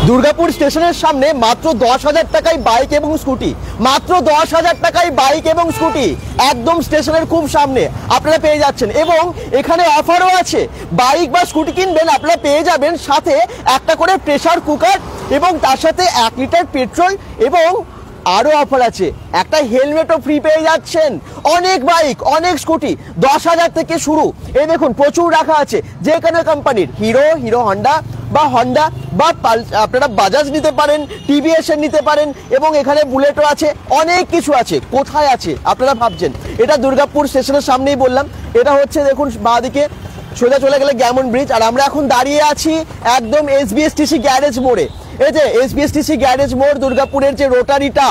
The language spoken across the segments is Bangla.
দুর্গাপুর স্টেশনের সামনে মাত্র 10,000 টাকায় বাইক এবং স্কুটি, মাত্র 10,000 টাকায় বাইক এবং স্কুটি একদম স্টেশনের খুব সামনে আপনারা পেয়ে যাচ্ছেন। এবং এখানে অফারও আছে, বাইক বা স্কুটি কিনবেন আপনারা পেয়ে যাবেন সাথে একটা করে প্রেসার কুকার এবং তার সাথে 1 লিটার পেট্রোল এবং আরো অফার আছে, একটা হেলমেটও ফ্রি পেয়ে যাচ্ছেন। অনেক বাইক অনেক স্কুটি 10,000 থেকে শুরু। এই দেখুন প্রচুর রাখা আছে, যে কোনো কোম্পানির, হিরো হন্ডা বা হন্ডা বা আপনারা বাজাজ নিতে পারেন, টিভিএস এর নিতে পারেন এবং এখানে বুলেটও আছে, অনেক কিছু আছে। কোথায় আছে আপনারা ভাবছেন? এটা দুর্গাপুর স্টেশনের সামনেই বললাম। এটা হচ্ছে দেখুন বাঁদিকে সোজা চলে গেলে গ্যামন ব্রিজ, আর আমরা এখন দাঁড়িয়ে আছি একদম এসবিএসটিসি গ্যারেজ মোড়ে। এই যে এসবিএসটিসি গ্যারেজ মোড়, দুর্গাপুরের যে রোটারিটা,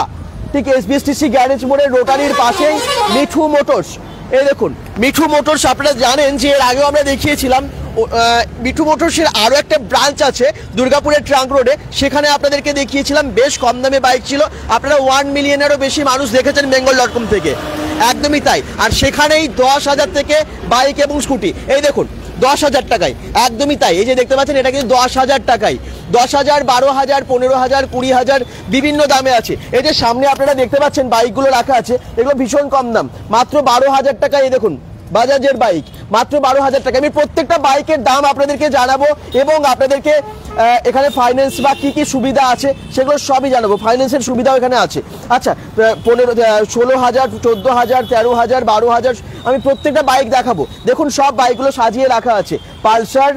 ঠিক এসবিএসটিসি গ্যারেজ মোড়ের রোটারির পাশেই মিঠু মোটরস। এই দেখুন মিঠু মোটরস, আপনারা জানেন যে এর আগেও আমরা দেখিয়েছিলাম। মিঠু মোটরসের আরও একটা ব্রাঞ্চ আছে দুর্গাপুরের ট্রাঙ্ক রোডে, সেখানে আপনাদেরকে দেখিয়েছিলাম। বেশ কম দামে বাইক ছিল, আপনারা 1 মিলিয়নেরও বেশি মানুষ দেখেছেন bengal.com থেকে। একদমই তাই। আর সেখানেই 10,000 থেকে বাইক এবং স্কুটি, এই দেখুন 10,000 টাকায়, একদমই তাই। এই যে দেখতে পাচ্ছেন এটা কিন্তু 10,000 টাকায়, 10,000, 12,000, 15,000, 20,000 বিভিন্ন দামে আছে। এই যে সামনে আপনারা দেখতে পাচ্ছেন বাইকগুলো রাখা আছে, এগুলো ভীষণ কম দাম, মাত্র 12,000 টাকায়। এই দেখুন বাজাজের বাইক মাত্র 12,000 টাকা। আমি প্রত্যেকটা বাইকের দাম আপনাদেরকে জানাবো এবং আপনাদেরকে এখানে ফাইন্যান্স বা কি কি সুবিধা আছে সেগুলো সবই জানাবো। ফাইন্যান্সের সুবিধাও এখানে আছে। আচ্ছা 16,000, 14,000, 13,000, 12,000 আমি প্রত্যেকটা বাইক দেখাবো। দেখুন সব বাইকগুলো সাজিয়ে রাখা আছে, পালসার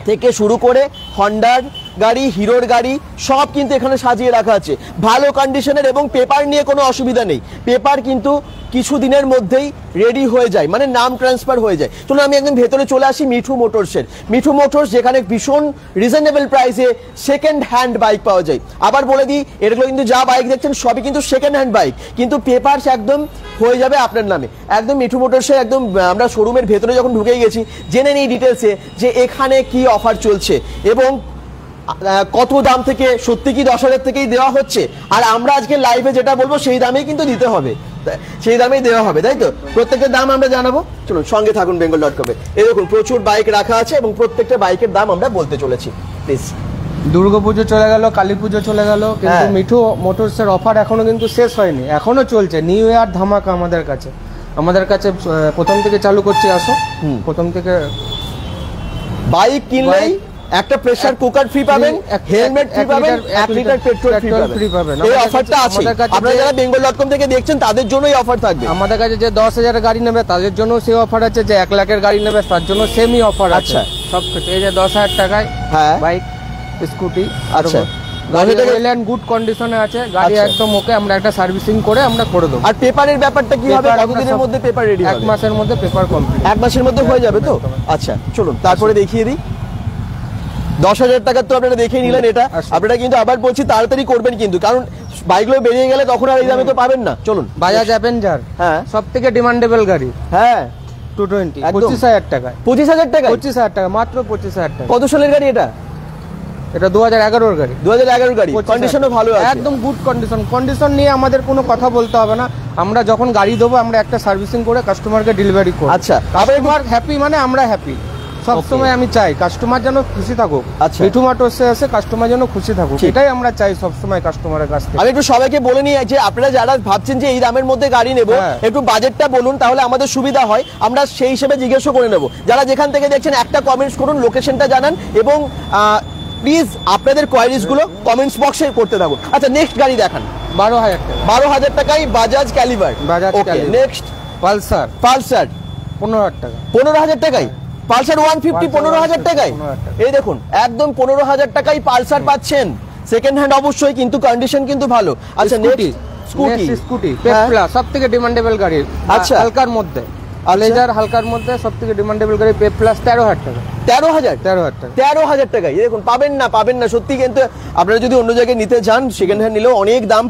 থেকে শুরু করে হন্ডার গাড়ি, হিরোর গাড়ি সব কিন্তু এখানে সাজিয়ে রাখা আছে, ভালো কন্ডিশনের। এবং পেপার নিয়ে কোনো অসুবিধা নেই, পেপার কিন্তু কিছুদিনের মধ্যেই রেডি হয়ে যায়, মানে নাম ট্রান্সফার হয়ে যায়। চলুন আমি একদম ভেতরে চলে আসি মিঠু মোটরসের। মিঠু মোটরস যেখানে ভীষণ রিজনেবল প্রাইসে সেকেন্ড হ্যান্ড বাইক পাওয়া যায়। আবার বলে দিই, এগুলো কিন্তু যা বাইক দেখছেন সবই কিন্তু সেকেন্ড হ্যান্ড বাইক, কিন্তু পেপারস একদম হয়ে যাবে আপনার নামে। একদম মিঠু মোটরসে একদম আমরা শোরুমের ভেতরে যখন ঢুকে গেছি, জেনে নিই ডিটেলসে যে এখানে কি অফার চলছে এবং কত দাম থেকে, সত্যি কি 10,000 থেকেই দেওয়া হচ্ছে। আর আমরা আজকে লাইভে যেটা বলবো সেই দামেই কিন্তু দিতে হবে, সেই দামেই দেওয়া হবে, তাই তো? প্রত্যেকটা দাম আমরা জানাবো, চলুন সঙ্গে থাকুন bengal.com-এ। এই দেখুন প্রচুর বাইক রাখা আছে এবং প্রত্যেকটা বাইকের দাম আমরা বলতে চলেছি। প্লিজ। দুর্গাপুজো চলে গেল, কালী পুজো চলে গেল, কিন্তু মিঠু মোটরসের অফার এখনো কিন্তু শেষ হয়নি, এখনো চলছে। নিউ ইয়ার ধামাকা আমাদের কাছে প্রথম থেকে চালু করছি। আসো, প্রথম থেকে বাইক কিনলেই একটা প্রেসার কুকার ফ্রি পাবেন, হেলমেট ফ্রি পাবেন, 1 লিটার পেট্রোল ফ্রি পাবেন। এই অফারটা আছে। আপনারা যারা bengal.com থেকে দেখছেন তাদের জন্য এই অফার থাকবে। আমাদের কাছে যে 10,000 এর গাড়ি নেবে তাদের জন্য সেই অফার আছে, যে 1 লাখের গাড়ি নেবে তার জন্য সেমই অফার আছে। সব কিছু এই যে 10,000 টাকায় বাইক, স্কুটি। আচ্ছা, গাড়ি ওয়েল এন্ড গুড কন্ডিশনে আছে, গাড়ি একদম ওকে। আমরা একটা সার্ভিসিং করে আমরা করে দেব। আর পেপারের ব্যাপারটা কি হবে? কতদিনের মধ্যে পেপার রেডি হবে? 1 মাসের মধ্যে পেপার কমপ্লিট। 1 মাসের মধ্যে হয়ে যাবে তো? আচ্ছা চলুন তারপরে দেখিয়ে দিই। 10,000 টাকা তো আপনারা দেখে নিলেন। এটা আপনারা কিন্তু আবার বলছি তাড়াতাড়ি করবেন কিন্তু, কারণ বাইকগুলো বেরিয়ে গেলে তখন আর এই দামে তো পাবেন না। চলুন বাজাজ অ্যাভেঞ্জার, হ্যাঁ সব থেকে ডিমান্ডেবল গাড়ি, হ্যাঁ 220, 25,000 টাকায়। 25,000 টাকা? 25,000 টাকা, মাত্র 25,000 টাকা। কত সালের গাড়ি এটা? এটা 2011 গাড়ি। 2011 গাড়ি, কন্ডিশনও ভালো আছে, একদম গুড কন্ডিশন। কন্ডিশন নিয়ে আমাদের কোনো কথা বলতে হবে না। আমরা যখন গাড়ি দেবো আমরা একটা সার্ভিসিং করে কাস্টমারকে ডেলিভারি করব। আচ্ছা, কাস্টমার হ্যাপি মানে আমরা হ্যাপি। সবসময় আমি চাই কাস্টমার যেন খুশি থাকুক। মিঠু মোটরসে এসে কাস্টমার যেন খুশি থাকুক, এটাই আমরা চাই সবসময় কাস্টমারের কাছ থেকে। আমি একটু সবাইকে বলে নিই যে আপনারা যারা ভাবছেন যে এই দামের মধ্যে গাড়ি নেব, একটু বাজেটটা বলুন, তাহলে আমাদের সুবিধা হয়, আমরা সেই হিসেবে জিজ্ঞাসা করে নেব। যারা যেখান থেকে দেখছেন একটা কমেন্টস করুন, লোকেশনটা জানান এবং প্লিজ আপনাদের কোয়ারিজ গুলো কমেন্টস বক্সে করতে থাকুন। আচ্ছা নেক্সট গাড়ি দেখান। 12,000 টাকা। 12,000 টাকায় বাজাজ ক্যালিবার। ওকে, নেক্সট পালসার। 15,000 টাকা। 15,000 টাকায় পালসার 150, 15,000 টাকায়। এই দেখুন একদম 15,000 টাকায় পালসার পাচ্ছেন, সেকেন্ড হ্যান্ড অবশ্যই, কিন্তু কন্ডিশন কিন্তু ভালো। আচ্ছা নেক্সট স্কুটি পেপ প্লাস, সবথেকে ডিমান্ডেবল গাড়ি। আচ্ছা হালকার মধ্যে, আলেজার হালকার মধ্যে সবথেকে ডিমান্ডেবল গাড়ি পেপ প্লাস, 13,000 টাকা। 13,000 টাকা। এই দেখুন পাবেন না সত্যি, কিন্তু আপনারা যদি অন্য জায়গায় নিতে চান সেকেন্ড হ্যান্ড নিলেও অনেক দাম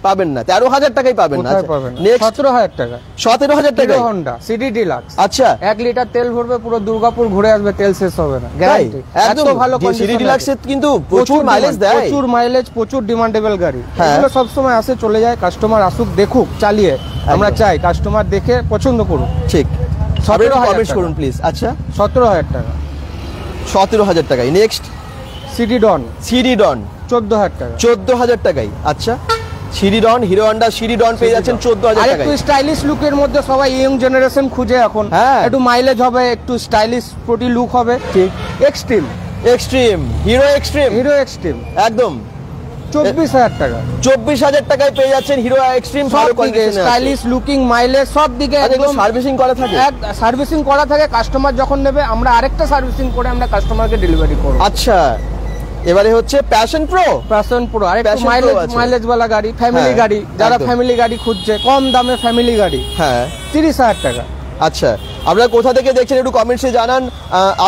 পাবেন না। 13,000 টাকায় পাবেন না। 17,000 টাকা। 17,000 টাকা হন্ডা সিডি ডিলাক্স। আচ্ছা 1 লিটার তেল ভরবে, পুরো দুর্গাপুর ঘুরে আসবে, তেল শেষ হবে না, গ্যারান্টি। একদম ভালো কন্ডিশন। সিডি ডিলাক্স কিন্তু প্রচুর মাইলেজ দেয়, প্রচুর মাইলেজ, প্রচুর ডিমান্ডেবল গাড়ি। এগুলো সব সময় আসে চলে যায়, কাস্টমার আসুক দেখুক চালিয়ে। আমরা চাই কাস্টমার দেখে পছন্দ করুক। ঠিক, 17,000 করুন প্লিজ। আচ্ছা 17,000 টাকা। 17,000 টাকায়। নেক্সট সিডিডন 14,000 টাকা, 14,000 টাকায়। আচ্ছা, সিডিডন, হিরো হন্ডা সিডিডন পেয়ে যাচ্ছেন 14,000 টাকায়। একটু স্টাইলিশ লুকের মধ্যে সবাই ইয়ং জেনারেশন খুঁজে এখন, একটু মাইলেজ হবে, একটু স্টাইলিশ স্পোর্টি লুক হবে। ঠিক, এক্সট্রিম হিরো এক্সট্রিম একদম 24,000 টাকা, 24,000 টাকায় পেয়ে যাচ্ছেন হিরো এক্সট্রিম। ভালো কন্ডিশনে, স্টাইলিশ লুকিং, মাইলেজ সব দিকে একদম সার্ভিসিং করা থাকে। সার্ভিসিং করা থাকে, কাস্টমার যখন নেবে আমরা আরেকটা সার্ভিসিং করে আমরা কাস্টমারকে ডেলিভারি করব। আচ্ছা, এবারে হচ্ছে প্যাশন প্রো আর মাইলেজ वाला গাড়ি, ফ্যামিলি গাড়ি, যারা ফ্যামিলি গাড়ি খুঁজছে কম দামে ফ্যামিলি গাড়ি, হ্যাঁ 30,000 টাকা। আচ্ছা, আপনারা কোথা থেকে দেখছেন একটু কমেন্টসে জানান।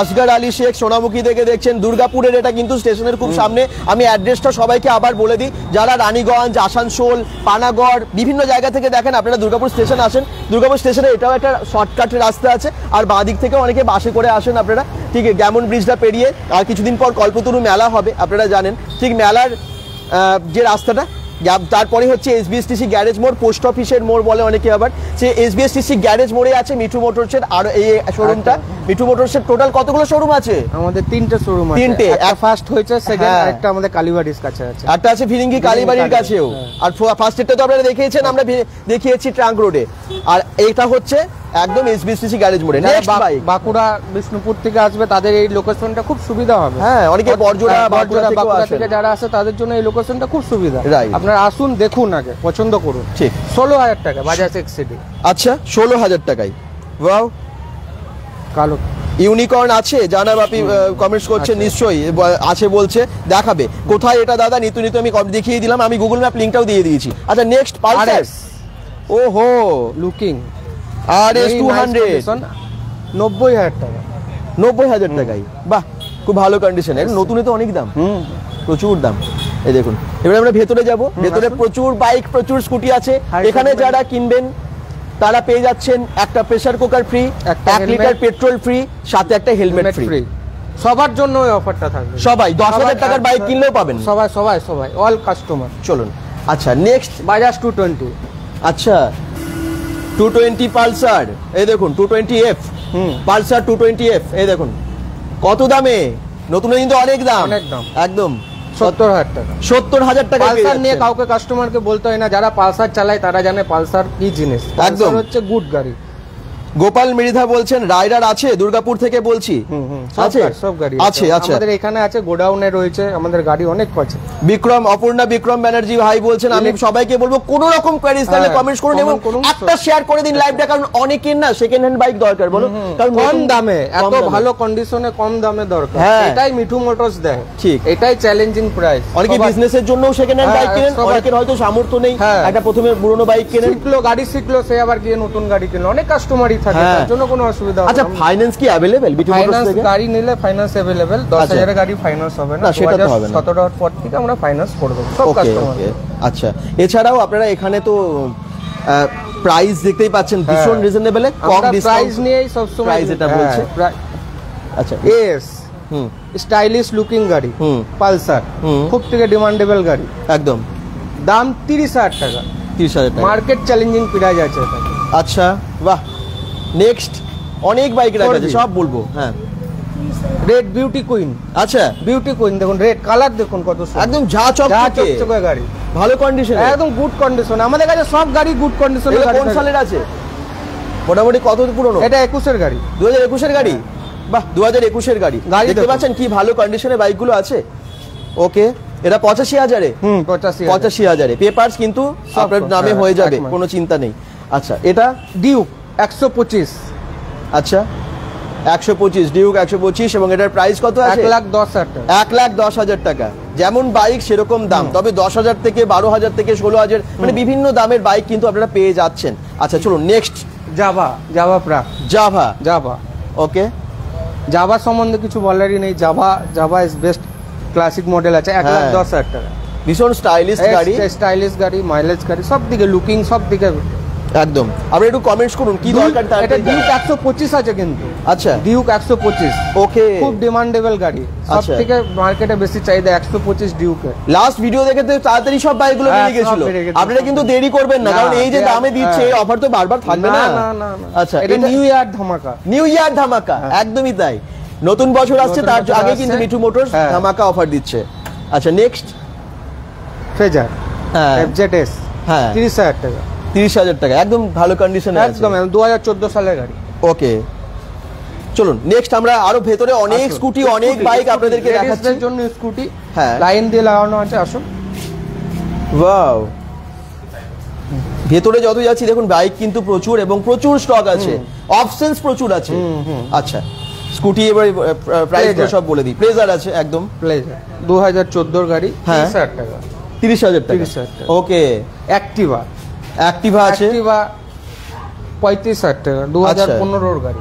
আসগর আলী শেখ সোনামুখী থেকে দেখছেন, দুর্গাপুরের, এটা কিন্তু স্টেশনের খুব সামনে। আমি অ্যাড্রেসটা সবাইকে আবার বলে দিই, যারা রানীগঞ্জ, আসানসোল, পানাগড় বিভিন্ন জায়গা থেকে দেখেন, আপনারা দুর্গাপুর স্টেশন আসেন। দুর্গাপুর স্টেশনে এটাও একটা শর্টকাট রাস্তা আছে, আর বাঁ দিক থেকে অনেকে বাসে করে আসেন আপনারা। ঠিক গ্যামন ব্রিজটা পেরিয়ে আর কিছুদিন পর কল্পতরু মেলা হবে, আপনারা জানেন। ঠিক মেলার যে রাস্তাটা, তারপরে হচ্ছে এসবিএসটিসি গ্যারেজ মোড়, পোস্ট অফিসের মোড় বলে অনেকে আবার। সে এসবিএসটিসি গ্যারেজ মোড়ে আছে মিঠু মোটরসের আর এই শোরুমটা। মিঠু মোটরসের টোটাল কতগুলো শোরুম আছে? আমাদের 3টে শোরুম আছে। 3টে, একটা ফার্স্ট হয়েছে, সেকেন্ড একটা আমাদের কালীবাড়ির কাছে আছে, একটা আছে ফিরিঙ্গি কালীবাড়ির কাছেও। আর ফার্স্ট এরটা তো আপনারা দেখিয়েছেন, আমরা দেখিয়েছি ট্রাঙ্ক রোডে। আর এটা হচ্ছে একদম এসবিএসটিসি গ্যারেজ মোড়ে। নেক্সট বাইক, বাঁকুড়া বিষ্ণুপুর থেকে আসবে তাদের এই লোকেশনটা খুব সুবিধা হবে। হ্যাঁ, অনেকে বড়জোড়া বাঁকুড়া থেকে যারা আসে তাদের জন্য এই লোকেশনটা খুব সুবিধা। আপনারা আসুন, দেখুন, আগে পছন্দ করুন। ঠিক, 16,000 টাকা বাজাজ এক্সিডি। আচ্ছা, 16,000 টাকায়। ওয়াও, কালো ইউনিকর্ন আছে, জানাব আপনি কমেন্টস করছেন নিশ্চয়ই আছে বলছে, দেখাবে কোথায় এটা দাদা। নিতু আমি দেখিয়ে দিলাম, আমি গুগল ম্যাপ লিংকটাও দিয়ে দিয়েছি। আচ্ছা, নেক্সট পালসার। ওহো, লুকিং RS 200 90,000 টাকা, 90,000 টাকায়। বাহ, খুব ভালো কন্ডিশন। নতুনে তো অনেক দাম, প্রচুর দাম। এই দেখুন, এবারে আমরা ভেতরে যাব। ভেতরে প্রচুর বাইক, প্রচুর স্কুটি আছে। এখানে যারা কিনবেন তারা পেয়ে যাচ্ছেন একটা pressure cooker free, 1 litre petrol free, সাথে একটা হেলমেট ফ্রি। সবার জন্য এই অফারটা থাকবে। সবাই 10,000 টাকার বাইক কিনলেও পাবেন, সবাই অল কাস্টমার। চলুন। আচ্ছা, নেক্সট বাজাজ 220। আচ্ছা, 220 পালসার, এই দেখুন 220F, পালসার 220F, এই দেখুন কত দামে। নতুনে কিন্তু অনেক দাম, একদম 70,000 টাকা, 70,000 টাকা। পালসার নিয়ে কাউকে কাস্টমারকে বলতে হয় না, যারা পালসার চালায় তারা জানে পালসার কি জিনিস। একদম হচ্ছে গুড গাড়ি। গোপাল মৃধা বলছেন রাইডার আছে, দুর্গাপুর থেকে বলছি। আছে, সব গাড়ি আছে। আমাদের এখানে আছে, গোডাউনে রয়েছে আমাদের গাড়ি অনেক আছে। অপূর্ণা বিক্রম ব্যানার্জি ভাই বলছেন, আমি সবাইকে বলবো কোনো রকম কোয়েরিজ থাকলে কমেন্টস করুন এবং একটা শেয়ার করে দিন লাইভটা, কারণ অনেকের না সেকেন্ড হ্যান্ড বাইক দরকার, বলো, কারণ কম দামে এত ভালো কন্ডিশনে কম দামে দরকার। এটাই মিঠু মোটরস দেয়। ঠিক, এটাই চ্যালেঞ্জিং প্রাইস। অনেকে বিজনেসের জন্য সেকেন্ড হ্যান্ড বাইক কেনেন, অনেকের হয়তো সামর্থ্য নেই, একটা প্রথমে পুরনো বাইক কেনেন, গাড়ি শিখলো, সে আবার গিয়ে নতুন গাড়ি কিনলো। অনেক কাস্টমারই থাকে, তার জন্য কোনো অসুবিধা হবে না। আচ্ছা, ফাইন্যান্স কি अवेलेबल বিটু মোটরস থেকে? গাড়ি নিলে ফাইন্যান্স अवेलेबल। 10,000 এর গাড়ি ফাইন্যান্স হবে না, সেটা তো হবে না। 17 পর থেকে আমরা ফাইন্যান্স করে দেব সব কাস্টমার। আচ্ছা, এছাড়াও আপনারা এখানে তো প্রাইস দেখতেই পাচ্ছেন, ভীষণ রিজনেবল, কম ডিসকাউন্ট প্রাইস নিয়েই সব সময় প্রাইস এটা বলছে। আচ্ছা, এস স্টাইলিশ লুকিং গাড়ি, পালসার, খুব থেকে ডিমান্ডেবল গাড়ি, একদম দাম 30,000 টাকা, 30,000 টাকা, মার্কেট চ্যালেঞ্জিং প্রাইস আছে এটা। আচ্ছা, বাহ। নেক্সট অনেক বাইক রাখা আছে, সব বলবো। হ্যাঁ, রেড বিউটি কুইন। আচ্ছা, বিউটি কুইন দেখুন, রেড কালার দেখুন কত সুন্দর, একদম ঝা চকচকে গাড়ি, ভালো কন্ডিশন, একদম গুড কন্ডিশন। আমাদের কাছে সব গাড়ি গুড কন্ডিশনে। কোন সালের আছে? মোটামুটি কত পুরনো? এটা 21 এর গাড়ি, 2021 এর গাড়ি। বাহ, 2021 এর গাড়ি। দেখতে পাচ্ছেন কি ভালো কন্ডিশনে বাইকগুলো আছে। ওকে, এটা 85,000-এ। 85,000-এ পেপারস কিন্তু আপনার নামে হয়ে যাবে, কোনো চিন্তা নেই। আচ্ছা, এটা ডিউক 125। আচ্ছা, 125 ডিউক 125, এবং এটার প্রাইস কত আছে? 1,10,000 টাকা। 1,10,000 টাকা। যেমন বাইক সেরকম দাম, তবে 10,000 থেকে 12,000 থেকে 16,000, মানে বিভিন্ন দামের বাইক কিন্তু আপনারা পেয়ে যাচ্ছেন। আচ্ছা, চলুন নেক্সট। জাভা। ওকে, জাভা সম্বন্ধে কিছু বলারই নেই। Java is best classic model আছে, 1,10,000 টাকা। ভীষণ স্টাইলিশ গাড়ি, মাইলেজ গাড়ি, সব দিকে লুকিং, সব দিকে একদম। আপনি একটু কমেন্টস করুন কি দরকার। এটা ডিউক 125 আছে কিন্তু। আচ্ছা, ডিউক 125। ওকে, খুব ডিমান্ডেবল গাড়ি, সবথেকে মার্কেটে বেশি চাহিদা 125 ডিউকে। লাস্ট ভিডিও দেখে তো তাড়াতাড়ি সব বাইকগুলো বেরিয়ে গেছিল। আপনারা কিন্তু দেরি করবেন না, কারণ এই যে দামে দিচ্ছে এই অফার তো বারবার থাকবে না। না। আচ্ছা, এটা নিউ ইয়ার ধামাকা, একদমই তাই। নতুন বছর আসছে, তার আগে কিন্তু মিঠু মোটরস ধামাকা অফার দিচ্ছে। আচ্ছা নেক্সট ফেজার এফজেডএস, হ্যাঁ 30,000 টাকা। 30,000 টাকা, একদম ভালো কন্ডিশনে আছে, একদম 2014 সালের গাড়ি। ওকে চলুন নেক্সট আমরা আরো ভেতরে অনেক স্কুটি অনেক বাইক আপনাদেরকে দেখাচ্ছি। এর জন্য স্কুটি লাইন দিয়ে লাগানো আছে, আসুন। ওয়াও, ভেতরে যত যাচ্ছি দেখুন বাইক কিন্তু প্রচুর এবং প্রচুর স্টক আছে, অপশনস প্রচুর আছে। আচ্ছা স্কুটি এবারে প্রাইস সব বলে দিই। প্লেজার আছে, একদম প্লেজার 2014 গাড়ি, 30,000 টাকা। 30,000 টাকা, ওকে। অ্যাক্টিভা আছে, 35,000 টাকা, 2015 গাড়ি,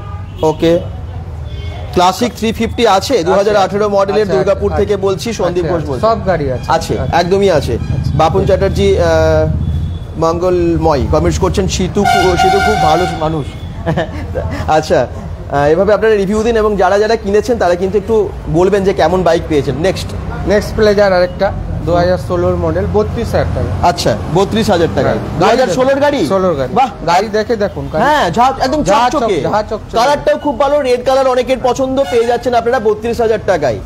ওকে। ক্লাসিক 350 আছে, 2018 মডেলের, দুর্গাপুর থেকে বলছি, সন্দীপ ঘোষ বলছি। সব গাড়ি আছে, একদমই আছে। বাপন চ্যাটার্জি মঙ্গলময় কমেন্টস করছেন, শীতু খুব ভালো মানুষ। আচ্ছা এভাবে আপনারা রিভিউ দিন এবং যারা যারা কিনেছেন তারা কিন্তু একটু বলবেন যে কেমন বাইক পেয়েছেন। নেক্সট প্লেজার আরেকটা 2016 মডেল, 32,000 টাকা। আচ্ছা 32,000 টাকা, 2016 গাড়ি। 16 গাড়ি, বাহ গাড়ি দেখে দেখুন, হ্যাঁ একদম চকচকে, কালারটাও খুব ভালো, রেড কালার অনেকের পছন্দ, পেয়ে যাচ্ছেন আপনারা 32,000 টাকায়।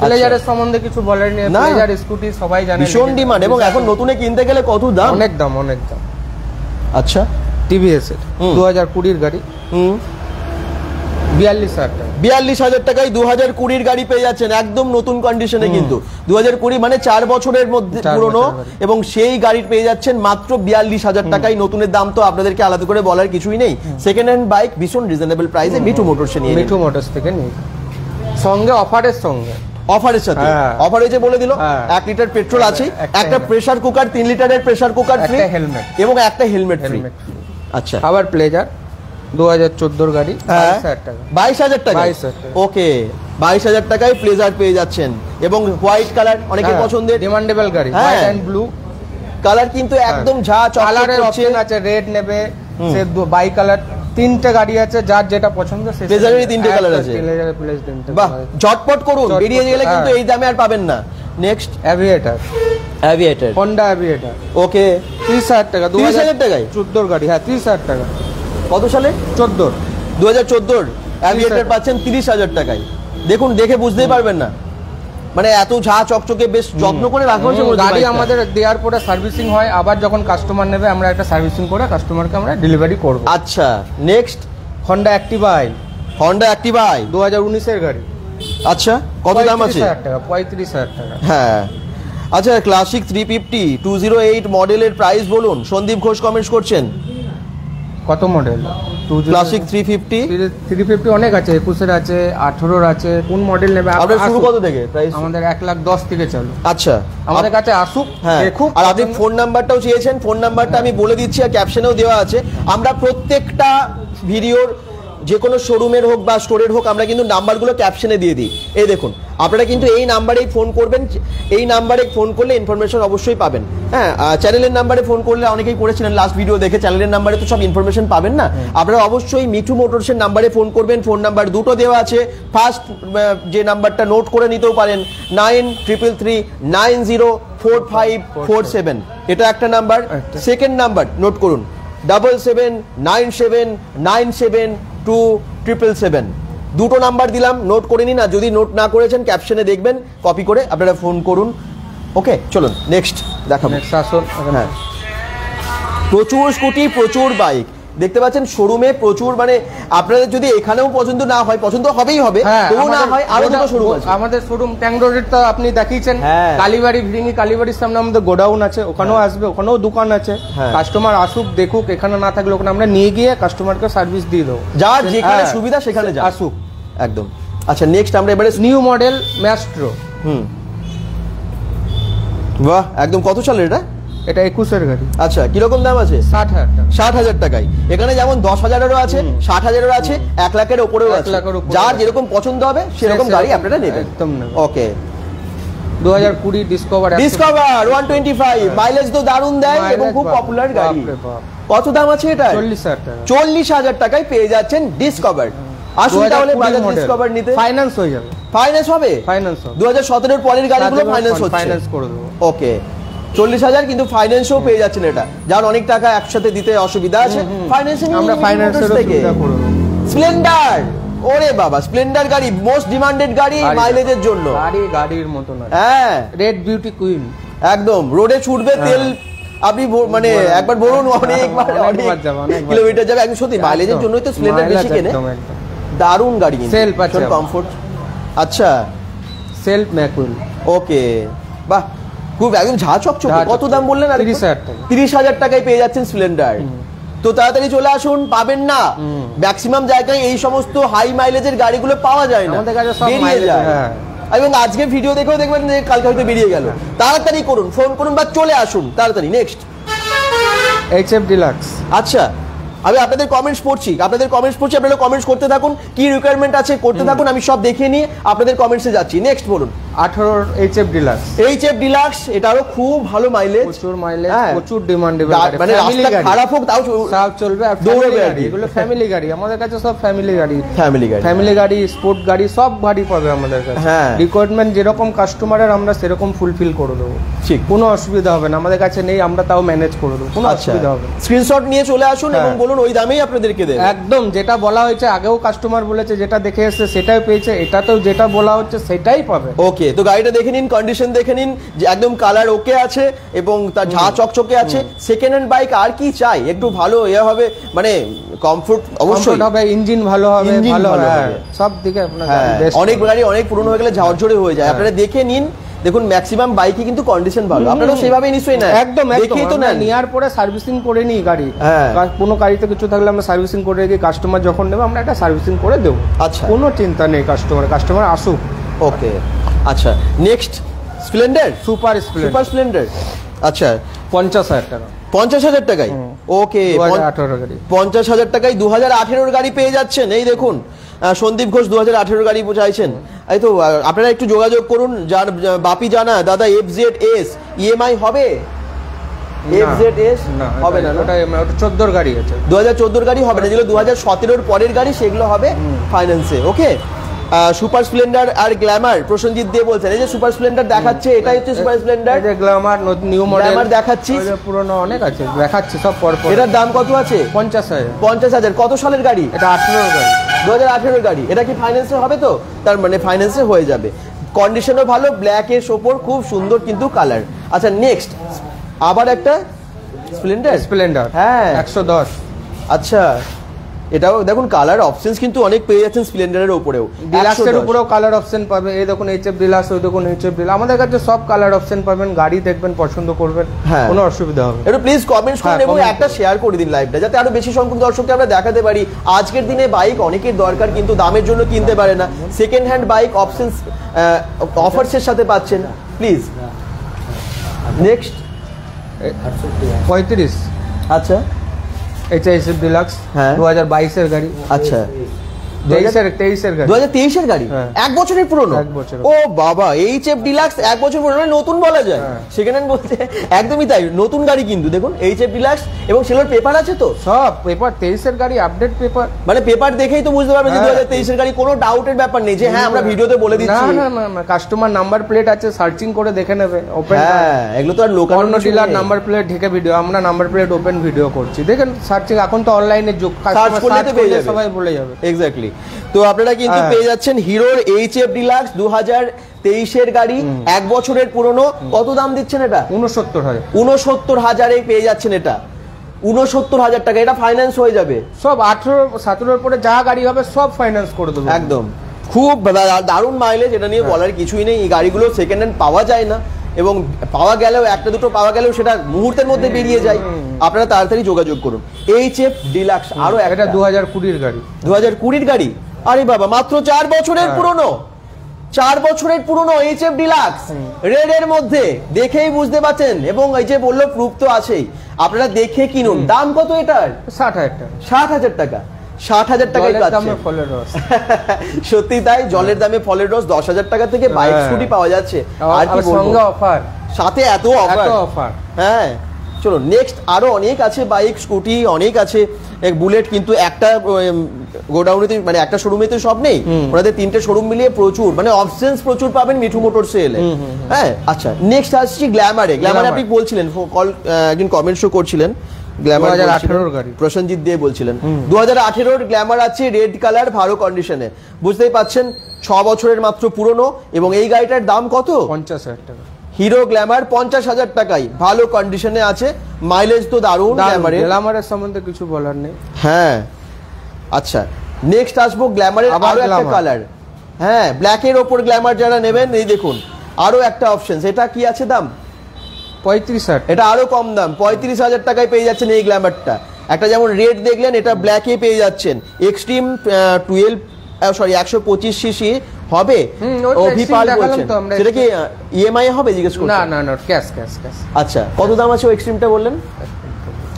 প্লেজারের সম্বন্ধে কিছু বলার নেই, প্লেজার স্কুটি সবাই জানে, ভীষণ ডিমান্ড, এবং এখন নতুনে কিনতে গেলে কত দাম, অনেক দাম। আচ্ছা টিভিএস এর 2020 গাড়ি, 42,000 টাকা। 42,000 টাকায় 2020 গাড়ি পেয়ে যাচ্ছেন, একদম নতুন কন্ডিশনে, কিন্তু 2020 মানে 4 বছরের মধ্যে পুরনো, এবং সেই গাড়ি পেয়ে যাচ্ছেন মাত্র 42,000 টাকায়। নতুনের দাম তো আপনাদেরকে আলাদা করে বলার কিছুই নেই। সেকেন্ড হ্যান্ড বাইক ভীষণ রিজনেবল প্রাইসে মিঠু মোটরসে নিয়ে, মিঠু মোটরস থেকে নিয়ে, সঙ্গে অফারের সাথে অফার হয়েছে বলে দিল। 1 লিটার পেট্রোল আছে, একটা প্রেসার কুকার, 3 লিটারের প্রেসার কুকার ফ্রি, এবং একটা হেলমেট ফ্রি। আচ্ছা আবার প্লেজার 2014 গাড়ি, 22,000 টাকা। 22,000 টাকা, ওকে। 22,000 টাকায় প্লেজার পেয়ে যাচ্ছেন, এবং হোয়াইট কালার অনেকের পছন্দের, ডিমান্ডেবল গাড়ি, হোয়াইট এন্ড ব্লু কালার, কিন্তু একদম ঝা কালারের অপশন আছে, রেড নেবে, সে বাই কালার, 3টে গাড়ি আছে, যার যেটা পছন্দ। প্লেজারেরই 3টে কালার আছে, বাহ ঝটপট করুন, বেরিয়ে গেলে কিন্তু এই দামে আর পাবেন না। নেক্সট অ্যাভিয়েটার, হোন্ডা অ্যাভিয়েটার, ওকে। 30,000 টাকা, 30,000 টাকায় 14 গাড়ি, হ্যাঁ 30,000 টাকা। কত সালে? 14, 2014 অ্যাভিয়েটার পাচ্ছেন 30,000 টাকায়। দেখুন, দেখে বুঝতেই পারবেন না, মানে এত ঝা চকচকে, বেশ যত্ন করে রাখা হয়েছে গাড়ি। আমাদের দেওয়ার পরে সার্ভিসিং হয়, আবার যখন কাস্টমার নেবে আমরা একটা সার্ভিসিং করে কাস্টমারকে আমরা ডেলিভারি করব। আচ্ছা নেক্সট হন্ডা অ্যাক্টিভা, 2019 এর গাড়ি। আচ্ছা কত দাম আছে? 35,000 টাকা। হ্যাঁ আচ্ছা, ক্লাসিক 350 208 মডেলের প্রাইস বলুন। সন্দীপ ঘোষ কমেন্টস করছেন, কত মডেল? ক্লাসিক 350 অনেক আছে, 21 এর আছে, 18 এর আছে, কোন মডেল নেবে? আপনার শুরু কত থেকে প্রাইস? আমাদের 1,10,000 থেকে চালু। আচ্ছা আমাদের কাছে আসুক, দেখুক। আর আপনি ফোন নাম্বারটাও চেয়েছেন, ফোন নাম্বারটা আমি বলে দিচ্ছি, আর ক্যাপশনেও দেওয়া আছে। আমরা প্রত্যেকটা ভিডিওর, যে কোনো শোরুমের হোক বা স্টোরের হোক, আমরা কিন্তু নাম্বারগুলো ক্যাপশনে দিয়ে দিই। এই দেখুন, আপনারা কিন্তু এই নাম্বারেই ফোন করবেন, এই নাম্বারে ফোন করলে ইনফরমেশন অবশ্যই পাবেন। হ্যাঁ, চ্যানেলের নাম্বারে ফোন করলে অনেকেই করেছিলেন লাস্ট ভিডিও দেখে, চ্যানেলের নাম্বারে তো সব ইনফরমেশন পাবেন না। আপনারা অবশ্যই মিঠু মোটরসের নাম্বারে ফোন করবেন। ফোন নাম্বার দুটো দেওয়া আছে, ফার্স্ট যে নাম্বারটা নোট করে নিতেও পারেন, 9333904547, এটা একটা নাম্বার। সেকেন্ড নাম্বার নোট করুন, 7797972777, দুটো নাম্বার দিলাম, নোট করে নিন। আর যদি নোট না করেছেন ক্যাপশনে দেখবেন, কপি করে আপনারা ফোন করুন। ওকে চলুন নেক্সট দেখাবো। হ্যাঁ, প্রচুর স্কুটি, প্রচুর বাইক দেখতে পাচ্ছেন শোরুমে, প্রচুর। মানে আপনাদের যদি এখানেও পছন্দ না হয়, পছন্দ হবেই হবে, তবু না হয় আরো দুটো শোরুম আছে। আমাদের শোরুম ট্যাঙ্ক রোডের তো আপনি দেখিয়েছেন, কালীবাড়ি, ভিরিঙ্গি কালীবাড়ির সামনে আমাদের গোডাউন আছে, ওখানেও আসবে, ওখানেও দোকান আছে। কাস্টমার আসুক, দেখুক, এখানে না থাকলে ওখানে আমরা নিয়ে গিয়ে কাস্টমারকে সার্ভিস দিয়ে দেবো, যার যেখানে সুবিধা সেখানে আসুক একদম। আচ্ছা নেক্সট আমরা এবারে নিউ মডেল ম্যাস্ট্রো। বাহ, একদম কত সালের এটা? এটা 21 এর গাড়ি। আচ্ছা কিরকম দাম আছে? 60,000 টাকায়। এখানে যেমন 10,000-এরও আছে, 60,000-এরও আছে, 1 লাখের ওপরেও আছে। যার যেরকম পছন্দ হবে সেরকম গাড়ি আপনারা নেবেন একদম। ওকে, 2020 ডিসকভার 125, মাইলেজ তো দারুণ দেয় এবং খুব পপুলার গাড়ি। কত দাম আছে এটা? 40,000 টাকায় পেয়ে যাচ্ছেন ডিসকভার। আসুন তাহলে বাজাজ ডিসকভার নিতে। ফাইন্যান্স হয়ে যাবে। ফাইন্যান্স হবে? 2017 এর পরের গাড়িগুলো ফাইন্যান্স হচ্ছে, ফাইন্যান্স করে দেবো। ওকে, 40,000 কিন্তু ফাইন্যান্সও পেয়ে যাচ্ছেন। এটা যার অনেক টাকা একসাথে দিতে অসুবিধা আছে, ফাইন্যান্সিং আমরা ফাইন্যান্সের সুবিধা করে দেব। স্প্লেন্ডার ওরে বাবা, স্প্লেন্ডার গাড়ি মোস্ট ডিমান্ডেড গাড়ি মাইলেজের জন্য। গাড়ির মতো না। হ্যাঁ, রেড বিউটি কুইন, একদম রোডে ছুটবে, তেল আপনি মানে একবার বলুন অনেকবার কিলোমিটার যাবে। একদম সত্যি মাইলেজের জন্যই তো স্প্লেন্ডার বেশি কেনে। দারুণ গাড়ি, সেলফ আছে, কমফোর্ট। আচ্ছা, সেলফ ম্যাকুইল। ওকে, বাহ, খুব একদম ঝা চকচকে। কত দাম বললেন? 30,000 টাকায় পেয়ে যাচ্ছেন স্প্লেন্ডার। তো তাড়াতাড়ি চলে আসুন, পাবেন না ম্যাক্সিমাম জায়গায় এই সমস্ত হাই মাইলেজের গাড়িগুলো পাওয়া যায় না, বেরিয়ে যায়। এবং আজকে ভিডিও দেখেও দেখবেন যে কালকে হয়তো বেরিয়ে গেল। তাড়াতাড়ি করুন, ফোন করুন বা চলে আসুন তাড়াতাড়ি। Next HF deluxe. আচ্ছা, আমি আপনাদের কমেন্টস পড়ছি, আপনারা কমেন্টস করতে থাকুন, কি রিকোয়ারমেন্ট আছে করতে থাকুন, আমি সব দেখে নিয়ে আপনাদের কমেন্টসে যাচ্ছি। নেক্সট বলুন। 18 HF ডিলাক্স। HF ডিলাক্স, এটারও খুব ভালো মাইলেজ, প্রচুর মাইলেজ, প্রচুর ডিমান্ডেবল, মানে রাস্তা খারাপ হোক তাও সব চলবে। আর দৌড়বে, এগুলো ফ্যামিলি গাড়ি, আমাদের কাছে সব ফ্যামিলি গাড়ি, স্পোর্ট গাড়ি, সব গাড়ি পাবে আমাদের কাছে। রিকোয়ারমেন্ট যেরকম কাস্টমারের আমরা সেরকম ফুলফিল করে দেবো, ঠিক, কোনো অসুবিধা হবে না। আমাদের কাছে নেই, আমরা তাও ম্যানেজ করে দেবো, কোনো অসুবিধা হবে না। স্ক্রিনশট নিয়ে চলে আসুন এবং বলুন ওই দামেই আপনাদেরকে দেব। একদম যেটা বলা হয়েছে, আগেও কাস্টমার বলেছে যেটা দেখে এসেছে সেটাই পেয়েছে, এটাতেও যেটা বলা হচ্ছে সেটাই পাবে। ওকে, তো গাড়িটা দেখে নিন, কন্ডিশন দেখে নিন, যে একদম কালার ওকে আছে এবং তার ঝা চকচকে আছে। সেকেন্ড হ্যান্ড বাইক আর কি চাই, একটু ভালো ইয়ে হবে, মানে কমফোর্ট অবশ্যই হবে, ইঞ্জিন ভালো হবে, ভালো হবে সব দিকে আপনার। অনেক গাড়ি অনেক পুরনো হয়ে গেলে ঝরঝরে হয়ে যায়, আপনারা দেখে নিন। দেখুন ম্যাক্সিমাম বাইকই কিন্তু কন্ডিশন ভালো, আপনারা সেভাবেই নিশ্চয়ই না একদম দেখেই তো না, নেওয়ার পরে সার্ভিসিং করে নিই গাড়ি। কোনো গাড়িতে কিছু থাকলে আমরা সার্ভিসিং করে দিই, কাস্টমার যখন নেবে আমরা একটা সার্ভিসিং করে দেবো। আচ্ছা, কোনো চিন্তা নেই, কাস্টমার আসুক। ওকে, আচ্ছা, নেক্সট স্প্লেন্ডার, সুপার স্প্লেন্ডার। আচ্ছা, 50,000 টাকা। 50,000 টাকায়? ওকে, 50,000 টাকায় 2018 গাড়ি পেয়ে যাচ্ছেন। এই দেখুন, সন্দীপ ঘোষ 2018 গাড়ি চাইছেন। এই তো আপনারা একটু যোগাযোগ করুন। যার বাপি জানা দাদা FZS EMI হবে? FZS হবে না, ওটা 14 গাড়ি আছে, 2014 গাড়ি হবে না, যেগুলো 2017 পরের গাড়ি সেগুলো হবে ফাইন্যান্সে। ওকে, সুপার স্প্লেন্ডার আর গ্ল্যামার প্রসেনজিৎ দিয়ে বলছেন। এই যে সুপার স্প্লেন্ডার দেখাচ্ছে, এটাই হচ্ছে সুপার স্প্লেন্ডার। এই যে গ্ল্যামার নিউ মডেল দেখাচ্ছি, পুরনো অনেক আছে দেখাচ্ছি সব পর পর। এটার দাম কত আছে? 50,000। কত সালের গাড়ি এটা? 18 গাড়ি, 2018 গাড়ি। এটা কি ফাইন্যান্সে হবে? তো তার মানে ফাইন্যান্সে হয়ে যাবে। কন্ডিশনও ভালো, ব্ল্যাক এর ওপর খুব সুন্দর কিন্তু কালার। আচ্ছা, নেক্সট আবার একটা স্প্লেন্ডার। হ্যাঁ, 110। আচ্ছা, এটাও দেখুন কালার অপশনস কিন্তু অনেক পেয়ে যাচ্ছেন স্প্লেন্ডারের উপরেও, ডিলাক্সের উপরেও কালার অপশন পাবে। এই দেখুন HF ডিলাক্স, ওই দেখুন HF ডিলাক্স, আমাদের কাছে সব কালার অপশন পাবেন। গাড়ি দেখবেন, পছন্দ করবেন, কোনো অসুবিধা হবে না। একটু প্লিজ কমেন্টস করুন এবং একটা শেয়ার করে দিন লাইভটা, যাতে আরো বেশি সংখ্যক দর্শককে আমরা দেখাতে পারি। আজকের দিনে বাইক অনেকের দরকার, কিন্তু দামের জন্য কিনতে পারে না। সেকেন্ড হ্যান্ড বাইক অপশনস অফারসের সাথে পাচ্ছেন। Please next 35। আচ্ছা, HF ডিলাক্স 2022 এর গাড়ি। আচ্ছা, 23 এর গাড়ি, 1 বছরের পুরনো। ও বাবা, HF ডিলাক্স 1 বছর পুরনো, নতুন বলা যায়। সেকেন্ড হ্যান্ড বলতে একদমই তাই, নতুন গাড়ি কিন্তু। দেখুন HF ডিলাক্স, এবং সেগুলোর পেপার আছে তো, সব পেপার 23 এর গাড়ি, আপডেট পেপার, মানে পেপার দেখেই তো বুঝতে পারবেন যে 2023 এর গাড়ি। কোনো ডাউটের ব্যাপার নেই যে হ্যাঁ আমরা ভিডিওতে বলে দিচ্ছি। না, কাস্টমার নাম্বার প্লেট আছে, সার্চিং করে দেখে নেবে। ওপেন, এগুলো তো আর লোকাল ডিলার নাম্বার প্লেট ঢেকে ভিডিও, আমরা নাম্বার প্লেট ওপেন ভিডিও করছি। দেখেন সার্চিং, এখন তো অনলাইনে যুগ, সার্চ করলে সবাই বলে যাবে। এক্স্যাক্টলি। তো আপনারা কিন্তু পেয়ে যাচ্ছেন হিরোর HF ডিলাক্স 2023 এর গাড়ি, 1 বছরের পুরনো। কত দাম দিচ্ছেন এটা? 69,000। 69,000 পেয়ে যাচ্ছেন এটা, 69,000 টাকা। এটা ফাইন্যান্স হয়ে যাবে সব। 18-17 পরে যা গাড়ি হবে সব ফাইন্যান্স করে দেবো একদম। খুব দারুণ মাইলেজ, এটা নিয়ে বলার কিছুই নেই। এই গাড়িগুলো সেকেন্ড হ্যান্ড পাওয়া যায় না, এবং পাওয়া গেলেও একটা দুটো পাওয়া গেলেও সেটা মুহূর্তের মধ্যে বেরিয়ে যায়। আপনারা তাড়াতাড়ি যোগাযোগ করুন। HF ডিলাক্স আরো একটা 2020 এর গাড়ি, 2020 গাড়ি। আরে বাবা, মাত্র 4 বছরের পুরনো, 4 বছরের পুরনো HF ডিলাক্স রেড এর মধ্যে, দেখেই বুঝতে পারছেন। এবং এই যে বললো প্রুফ তো আছেই, আপনারা দেখে কিনুন। দাম কত এটার? 60,000 টাকা। 60,000 টাকা, 60,000 টাকায় ফলের রস। সত্যি তাই, জলের দামে ফলের রস। 10,000 টাকা থেকে বাইক স্কুটি পাওয়া যাচ্ছে। আর কি সঙ্গে অফার, সাথে এত অফার। হ্যাঁ, চলো নেক্সট। আরো অনেক আছে বাইক, স্কুটি অনেক আছে। বুলেট কিন্তু একটা গোডাউনেতে, মানে একটা শোরুমে তো সব নেই, ওনাদের 3টে শোরুম মিলিয়ে প্রচুর, মানে অপশনস প্রচুর পাবেন মিঠু মোটরসে এলে। হ্যাঁ, আচ্ছা, নেক্সট আসছি গ্ল্যামারে। গ্ল্যামারে আপনি বলছিলেন, একজন কমেন্ট শো করছিলেন গ্ল্যামার 2018 গাড়ি প্রসেনজিৎ দিয়ে বলছিলেন 2018 গ্ল্যামার আছে রেড কালার ভালো কন্ডিশনে বুঝতেই পাচ্ছেন 6 বছরের মাত্র পুরনো এবং এই গাড়িটার দাম কত 50,000 টাকা হিরো গ্ল্যামার 50,000 টাকায় ভালো কন্ডিশনে আছে মাইলেজ তো দারুণ গ্ল্যামারের সম্বন্ধে কিছু বলার নেই হ্যাঁ আচ্ছা নেক্সট আসবো গ্ল্যামারের আরো একটা কালার হ্যাঁ ব্ল্যাকের ওপর গ্ল্যামার যারা নেবেন এই দেখুন আরো একটা অপশন এটা কি আছে দাম 35,000 এটা আরো কম দাম 35,000 টাকায় পেয়ে যাচ্ছেন এই গ্ল্যামারটা একটা যেমন রেড দেখলেন এটা ব্ল্যাকে পেয়ে যাচ্ছেন এক্সট্রিম 125 সিসি হবে অভিপাল বলছেন সেটা কি ইএমআই হবে জিজ্ঞেস করুন না ক্যাশ আচ্ছা কত দাম আছে এক্সট্রিমটা বললেন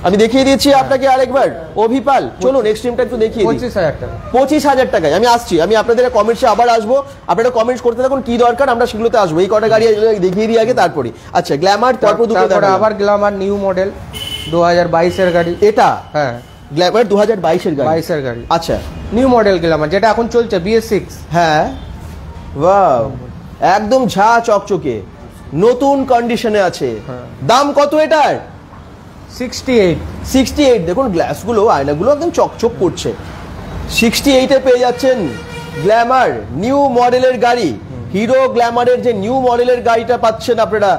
আমি দেখিয়ে দিচ্ছি আপনাকে আরেকবার অভিপাল চলুন এক্সট্রিমটা একটু দেখিয়ে দিই 25,000 টাকায় আমি আসছি আমি আপনাদের কমেন্টসে আবার আসবো আপনারা কমেন্টস করতে থাকুন কি দরকার আমরা সেগুলোতে আসবো এই কটা গাড়ি দেখিয়ে দিই আগে তারপরে আচ্ছা গ্ল্যামার তারপর দুটো আবার গ্ল্যামার নিউ মডেল 2022 এর গাড়ি এটা হ্যাঁ গ্ল্যামার 2022 এর গাড়ি 22 এর গাড়ি আচ্ছা নিউ মডেল গ্ল্যামার যেটা এখন চলছে BS6 হ্যাঁ ওয়াও একদম ঝা চকচকে নতুন কন্ডিশনে আছে দাম কত এটার 68 দেখুন গ্লাসগুলো আয়নাগুলো একদম চকচক করছে 68 এ পেয়ে যাচ্ছেন গ্ল্যামার নিউ মডেলের গাড়ি হিরো গ্ল্যামারের যে নিউ মডেলের গাড়িটা পাচ্ছেন আপনারা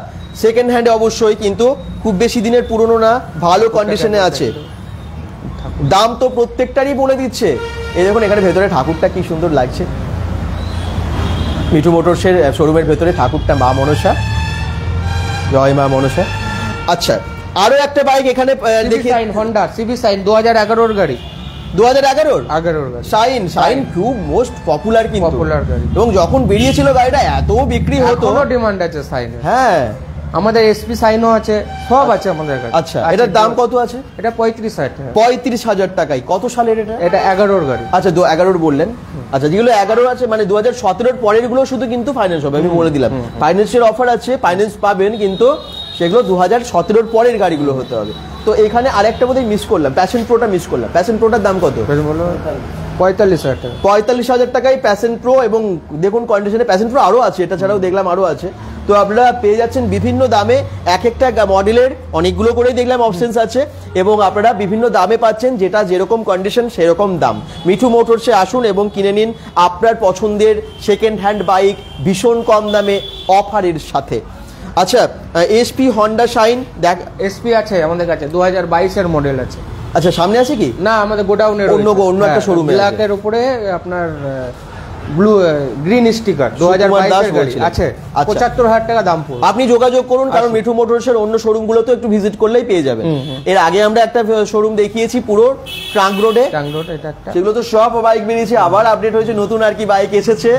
সেকেন্ড হ্যান্ডে অবশ্যই কিন্তু খুব বেশি দিনের পুরনো না ভালো কন্ডিশনে আছে দাম তো প্রত্যেকটারই বলে দিচ্ছে এই দেখুন এখানে ভেতরে ঠাকুরটা কি সুন্দর লাগছে মিঠু মোটরসের শোরুমের ভেতরে ঠাকুরটা মা মনসা জয় মা মনসা আচ্ছা আরো একটা বাইক এখানে দেখি হন্ডা সিবি সাইন 2011 এর গাড়ি 2011 শাইন খুব মোস্ট পপুলার কিন্তু পপুলার গাড়ি এবং যখন বেরিয়েছিল গাড়িটা এত বিক্রি হতো কোনো ডিমান্ড আছে সাইনে হ্যাঁ আমাদের এসপি সাইনও আছে সব আছে আমাদের কাছে আচ্ছা এটার দাম কত আছে এটা 35,000 টাকা 35,000 টাকায় কত সালের এটা 11 এর গাড়ি আচ্ছা 11 বললেন আচ্ছা যেগুলো 11 আছে মানে 2017 এর পরের গুলো শুধু কিন্তু ফাইন্যান্স হবে আমি বলে দিলাম ফাইন্যান্সের অফার আছে ফাইন্যান্স পাবেন কিন্তু সেগুলো 2017 এর পরের গাড়িগুলো হতে হবে তো এখানে আরেকটা বোধহয় মিস করলাম প্যাশন প্রোটা মিস করলাম প্যাশন প্রোটার দাম কত 45,000 টাকা 45,000 টাকায় প্যাশন প্রো এবং দেখুন কন্ডিশনে প্যাশন প্রো আরো আছে এটা ছাড়াও দেখলাম আরো আছে তো আপনারা পেয়ে যাচ্ছেন বিভিন্ন দামে এক একটা মডেলের অনেকগুলো করেই দেখলাম অপশনস আছে এবং আপনারা বিভিন্ন দামে পাচ্ছেন যেটা যেরকম কন্ডিশন সেরকম দাম মিঠু মোটরসে আসুন এবং কিনে নিন আপনার পছন্দের সেকেন্ড হ্যান্ড বাইক ভীষণ কম দামে অফারের সাথে আচ্ছা এসপি হন্ডা শাইন দেখ এসপি আছে আমাদের কাছে 2022 এর মডেল আছে আচ্ছা সামনে আছে কি না আমাদের গোডাউনের অন্য একটা শোরুমে ব্ল্যাকের উপরে আপনার ব্লু গ্রিন স্টিকার 2022 এর গাড়ি আছে 75,000 টাকা দাম পড়বে আপনি যোগাযোগ করুন কারণ মিঠু মোটরসের অন্য শোরুম গুলোতে একটু ভিজিট করলেই পেয়ে যাবেন এর আগে আমরা একটা শোরুম দেখিয়েছি পুরো ট্রাঙ্ক রোডে এটা একটা সেগুলো তো সব বাইক বেরিয়েছে আবার আপডেট হয়েছে নতুন আর কি বাইক এসেছে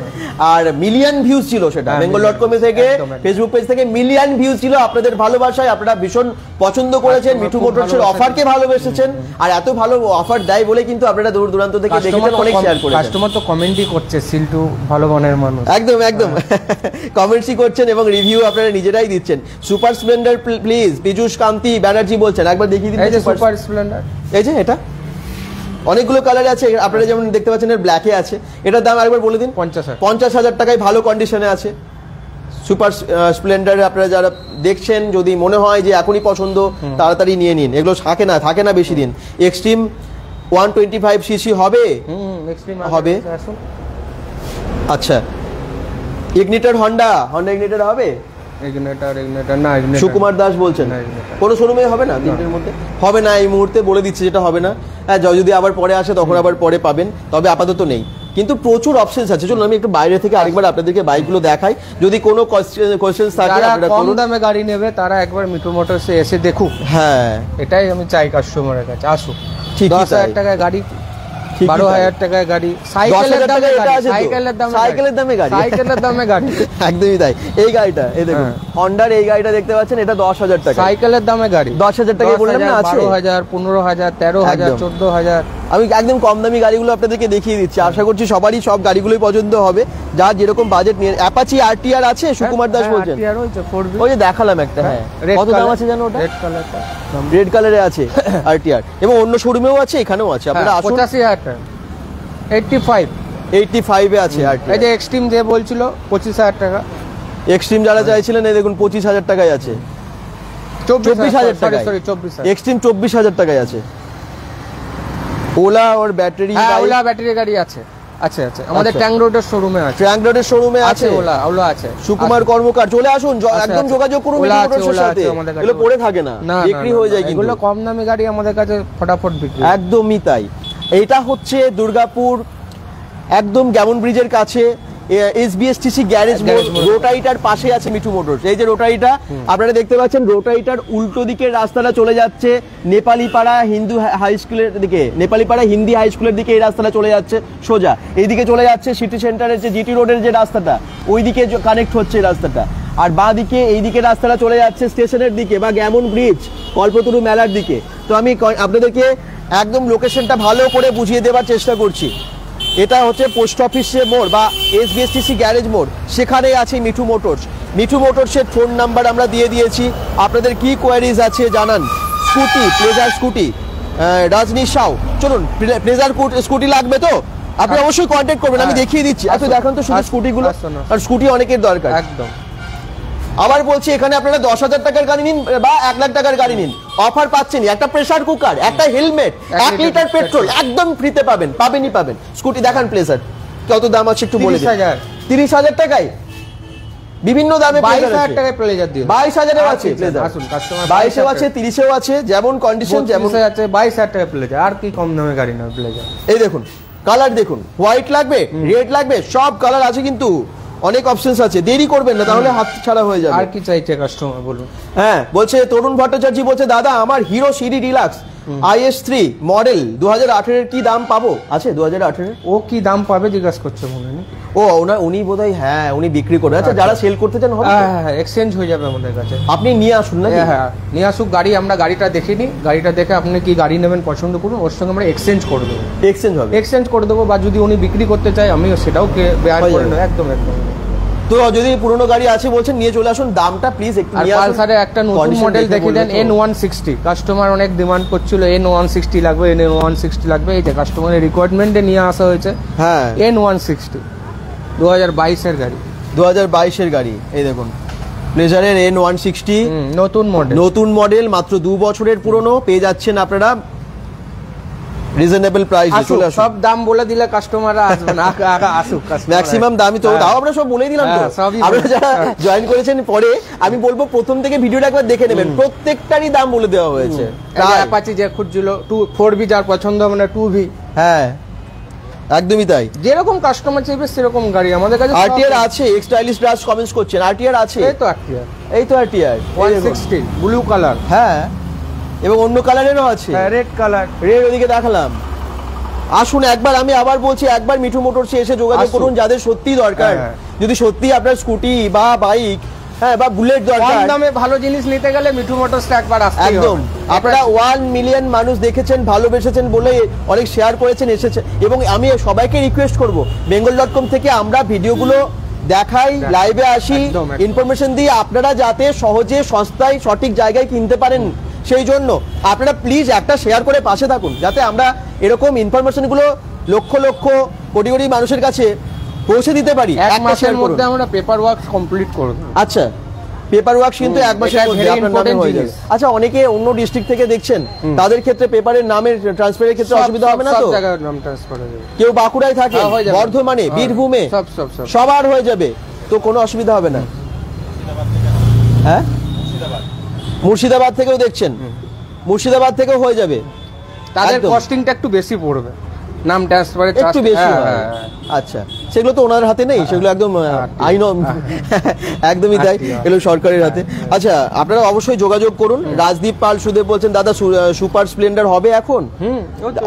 আর মিলিয়ন ভিউজ ছিল সেটা bengal.com থেকে ফেসবুক পেজ থেকে মিলিয়ন ভিউজ ছিল আপনাদের ভালোবাসায় আপনারা ভীষণ পছন্দ করেছেন মিঠু মোটরসের অফারকে ভালোবেসেছেন আর এত ভালো অফার দেয় বলে কিন্তু আপনারা দূর দূরান্ত থেকে দেখেছেন অনেক শেয়ার করেছেন কাস্টমার তো কমেন্টই করছে সিলটু ভালো মনের মানুষ একদম কমেন্টসই করছেন এবং রিভিউ আপনারা নিজেরাই দিচ্ছেন সুপার স্প্লেন্ডার প্লিজ পীযূষ কান্তি ব্যানার্জি বলছেন একবার দেখিয়ে দিন এই যে সুপার স্প্লেন্ডার এই যে এটা অনেকগুলো কালার আছে আপনারা যেমন দেখতে পাচ্ছেন এর ব্ল্যাকে আছে এটার দাম আরেকবার বলে দিন 50,000 টাকায় ভালো কন্ডিশনে আছে সুপার স্প্লেন্ডার আপনারা যারা দেখছেন যদি মনে হয় যে এখনই পছন্দ তাড়াতাড়ি নিয়ে নিন এগুলো থাকে না বেশি দিন এক্সট্রিম 125 সিসি হবে হবে আচ্ছা ইগনিটর হন্ডা ইগনিটর হবে ইগনিটর না সুকুমার দাস বলছেন কোন শোরুমে হবে না তিনটের মধ্যে হবে না এই মুহূর্তে বলে দিচ্ছি যেটা হবে না হ্যাঁ যদি আবার পরে আসে তখন আবার পরে পাবেন তবে আপাতত নেই কিন্তু প্রচুর অপশনস আছে চলুন আমি একটু বাইরে থেকে আরেকবার আপনাদেরকে বাইকগুলো দেখাই যদি কোনো কোশ্চেনস থাকে আপনারা কম দামে গাড়ি নেবে তারা একবার মিঠু মোটরসে এসে দেখুক হ্যাঁ এটাই আমি চাই কাস্টমারের কাছে আসুক 10,000 টাকায় গাড়ি 12,000 টাকায় গাড়ি সাইকেলের দামে গাড়ি একদমই তাই এই গাড়িটা এই দেখুন হন্ডার এই গাড়িটা দেখতে পাচ্ছেন এটা 10,000 টাকা সাইকেলের দামে গাড়ি 10,000 টাকা বললাম না আছে 12,000 15,000 13,000 14,000 আমি একদম কম দামি গাড়িগুলো আপনাদেরকে দেখিয়ে দিচ্ছি আশা করছি সবারই সব গাড়িগুলোই পছন্দ হবে যার যেরকম বাজেট নিয়ে অ্যাপাচি আরটিআর আছে সুকুমার দাস বলছেন ওই যে দেখালাম একটা হ্যাঁ কত দাম আছে জানো ওটা রেড কালারে আছে আরটিআর এবং অন্য শোরুমেও আছে এখানেও আছে আপনারা আসুন 85,000 টাকা 85 এ আছে আরটিআর এই যে এক্সট্রিম যে বলছিল 25,000 টাকা এক্সট্রিম যারা চাইছিলেন এই দেখুন 25,000 টাকায় আছে 24,000 টাকায়, এক্সট্রিম 24,000 টাকায় আছে। ওলা ওর ব্যাটারি, হ্যাঁ ওলা ব্যাটারি গাড়ি আছে। আচ্ছা আচ্ছা, আমাদের ট্যাঙ্ক রোডের শোরুমে আছে, ট্যাঙ্ক রোডের শোরুমে আছে ওলা আছে। সুকুমার কর্মকার, চলে আসুন, একদম যোগাযোগ করুন মোটরসের সাথে, এগুলো পড়ে থাকে না, বিক্রি হয়ে যায় কিন্তু এগুলো কম দামি গাড়ি আমাদের কাছে ফটাফট বিক্রি। একদমই তাই। এইটা হচ্ছে দুর্গাপুর একদম গ্যামন ব্রিজের কাছে এসবিএসটিসি গ্যারেজ মোড়, রোটারিটার পাশে আছে মিঠু মোটরস। এই যে রোটারিটা আপনারা দেখতে পাচ্ছেন, রোটারিটার উল্টো দিকের রাস্তাটা চলে যাচ্ছে নেপালিপাড়া হিন্দু হাই স্কুলের দিকে, নেপালিপাড়া হিন্দি হাই স্কুলের দিকে এই রাস্তাটা চলে যাচ্ছে সোজা, এইদিকে চলে যাচ্ছে সিটি সেন্টারের যে জিটি রোডের যে রাস্তাটা, ওইদিকে কানেক্ট হচ্ছে এই রাস্তাটা। আর বাঁ দিকে এইদিকে রাস্তাটা চলে যাচ্ছে স্টেশনের দিকে বা গ্যামন ব্রিজ কল্পতরু মেলার দিকে। তো আমি আপনাদেরকে একদম লোকেশনটা ভালো করে বুঝিয়ে দেওয়ার চেষ্টা করছি। এটা হচ্ছে পোস্ট অফিসের মোড় বা এসবিএসটিসি গ্যারেজ মোড়, সেখানেই আছে মিঠু মোটরস। মিঠু মোটরসের ফোন নাম্বার আমরা দিয়ে দিয়েছি, আপনাদের কি কোয়ারিজ আছে জানান। Scooty, Pleasure scooty, Rajni Sau, চলুন প্লেজার স্কুটি লাগবে তো আপনি অবশ্যই কন্ট্যাক্ট করবেন, আমি দেখিয়ে দিচ্ছি। আপনি দেখেন তো শুধু স্কুটিগুলো, আর স্কুটি অনেকের দরকার একদম। আবার বলছি, এখানে আপনারা 10,000 টাকার গাড়ি নিন বা 1 লাখ টাকার গাড়ি নিন, অফার পাচ্ছেন, একটা প্রেসার কুকার, একটা হেলমেট, 1 লিটার পেট্রোল একদম ফ্রিতে পাবেনই পাবেন। স্কুটি দেখান প্লেজার কত দাম আছে একটু বলে দিন। 30,000 টাকায় বিভিন্ন দামে 22,000 টাকায় প্লেজার দিন। 22,000 আছে প্লেজার, আসুন কাস্টমার 22 আছে, 30 আছে, যেমন কন্ডিশন যেমন আছে। 22,000 টাকা প্লেজার, আর কি কম দামে গাড়ি না প্লেজার। এই দেখুন কালার দেখুন, হোয়াইট লাগবে, রেড লাগবে, সব কালার আছে, কিন্তু অনেক অপশনস আছে, দেরি করবেন না তাহলে হাত ছাড়া হয়ে যাবে। আর কি চাইছে কাস্টমার বলুন। হ্যাঁ বলছে তরুণ ভট্টাচার্য, বলছে দাদা আমার hero CD deluxe IS3 model 2018 এর কি দাম পাবো? আছে 2018 ও কি দাম পাবে জিজ্ঞাসা করছে মনে নেই। ও উনি বোধহয়, হ্যাঁ উনি বিক্রি করে। আচ্ছা যারা সেল করতে চান হবে, হ্যাঁ এক্সচেঞ্জ হয়ে যাবে আমাদের কাছে, আপনি নিয়ে আসুন না। হ্যাঁ নিয়ে আসুক গাড়ি, আমরা গাড়িটা দেখিনি, গাড়িটা দেখে আপনি কি গাড়ি নেবেন পছন্দ করুন, ওর সঙ্গে আমরা এক্সচেঞ্জ করে দেবো। এক্সচেঞ্জ করে দেবো, বা যদি উনি বিক্রি করতে চায় আমি সেটাও বেয়ার করে নেব। একদম একদম। তো যদি পুরনো গাড়ি আছে বলছেন নিয়ে চলে আসুন, দামটা প্লিজ একটু নিয়ে আসুন। পালসারে একটা নতুন মডেল দেখে দেন, N160, কাস্টমার অনেক ডিমান্ড করছিল N160 লাগবে, N160 লাগবে, এই যে কাস্টমারের রিকোয়ারমেন্টে নিয়ে আসা হয়েছে। হ্যাঁ N160 2022 এর গাড়ি, 2022 এর গাড়ি। এই দেখুন প্লেজারের N160 নতুন মডেল, মাত্র 2 বছরের পুরনো, পেয়ে যাচ্ছেন আপনারা রিজনেবল প্রাইসে। চলে আসুন, সব দাম বলে দিলে কাস্টমাররা আসবে না, আসুক ম্যাক্সিমাম দামই তো দাও, আমরা সব বলেই দিলাম তো। আপনারা যারা জয়েন করেছেন পরে, আমি বলবো প্রথম থেকে ভিডিওটা একবার দেখে নেবেন, প্রত্যেকটারই দাম বলে দেওয়া হয়েছে। অ্যাপাচি যে খুঁজছিল 4V যার পছন্দ মানে 2V, হ্যাঁ একদমই তাই, যেরকম কাস্টমার চাইবে সেরকম গাড়ি আমাদের কাছে। আরটিআর আছে, এক্সটাইলিশ ব্রাশ কমেন্টস করছেন, আরটিআর আছে, এই তো আরটিআর 160 ব্লু কালার, হ্যাঁ এবং অন্য কালারেরও আছে, রেড কালার, রেড ওদিকে দেখালাম। আসুন একবার, আমি আবার বলছি, একবার মিঠু মোটরসে এসে যোগাযোগ করুন যাদের সত্যি দরকার। যদি সত্যি আপনার স্কুটি বা বাইক, হ্যাঁ বা বুলেট দরকার, কম দামে ভালো জিনিস নিতে গেলে মিঠু মোটরসে একবার আসতে হবে। একদম, আপনারা 1 মিলিয়ন মানুষ দেখেছেন, ভালোবেসেছেন বলে অনেক শেয়ার করেছেন, এসেছে। এবং আমি সবাইকে রিকোয়েস্ট করব, bengal.com থেকে আমরা ভিডিওগুলো দেখাই, লাইভে আসি, ইনফরমেশন দিই, আপনারা যাতে সহজে সস্তায় সঠিক জায়গায় কিনতে পারেন, সেই জন্য আপনারা প্লিজ একটা শেয়ার করে পাশে থাকুন, যাতে আমরা এরকম ইনফরমেশন গুলো লক্ষ লক্ষ কোটি কোটি মানুষের কাছে পৌঁছে দিতে পারি। 1 মাসের মধ্যে আমরা পেপার ওয়ার্ক কমপ্লিট করব। আচ্ছা পেপার ওয়ার্ক কিন্তু 1 মাসের মধ্যে আপনার নামে হয়ে যাবে। আচ্ছা অনেকে অন্য ডিস্ট্রিক্ট থেকে দেখছেন, তাদের ক্ষেত্রে পেপারের নামের ট্রান্সফারের ক্ষেত্রে অসুবিধা হবে না তো? সব জায়গায় নাম ট্রান্সফার হয়ে যাবে। কেউ বাঁকুড়ায় থাকে, বর্ধমানে, বীরভূমে, সবার হয়ে যাবে, তো কোনো অসুবিধা হবে না। হ্যাঁ মুর্শিদাবাদ থেকেও দেখছেন, মুর্শিদাবাদ থেকেও হয়ে যাবে, তাদের কস্টিংটা একটু বেশি পড়বে, নাম ট্রান্সফারের একটু বেশি হয়। আচ্ছা সেগুলো তো ওনার হাতে নেই, সেগুলো একদম আইন, একদমই তাই, এগুলো সরকারের হাতে। আচ্ছা আপনারা অবশ্যই যোগাযোগ করুন। রাজদীপ পাল সুদেব বলছেন দাদা সুপার স্প্লেন্ডার হবে এখন?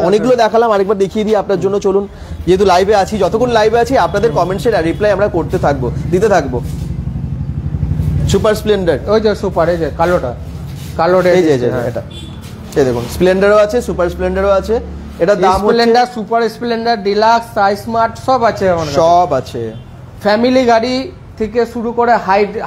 অনেকগুলো দেখালাম, আরেকবার দেখিয়ে দিই আপনার জন্য। চলুন, যেহেতু লাইভে আছি, যতক্ষণ লাইভে আছি আপনাদের কমেন্টসের রিপ্লাই আমরা করতে থাকবো, দিতে থাকবো। সুপার স্প্লেন্ডার, ওই যে সুপার, এই যে কালোটা, কালোটা, এই যে এটা, এই দেখুন স্প্লেন্ডারও আছে, সুপার স্প্লেন্ডারও আছে। এটা দাম Splendor, super Splendor, deluxe, smart সব আছে, সব আছে। ফ্যামিলি গাড়ি থেকে শুরু করে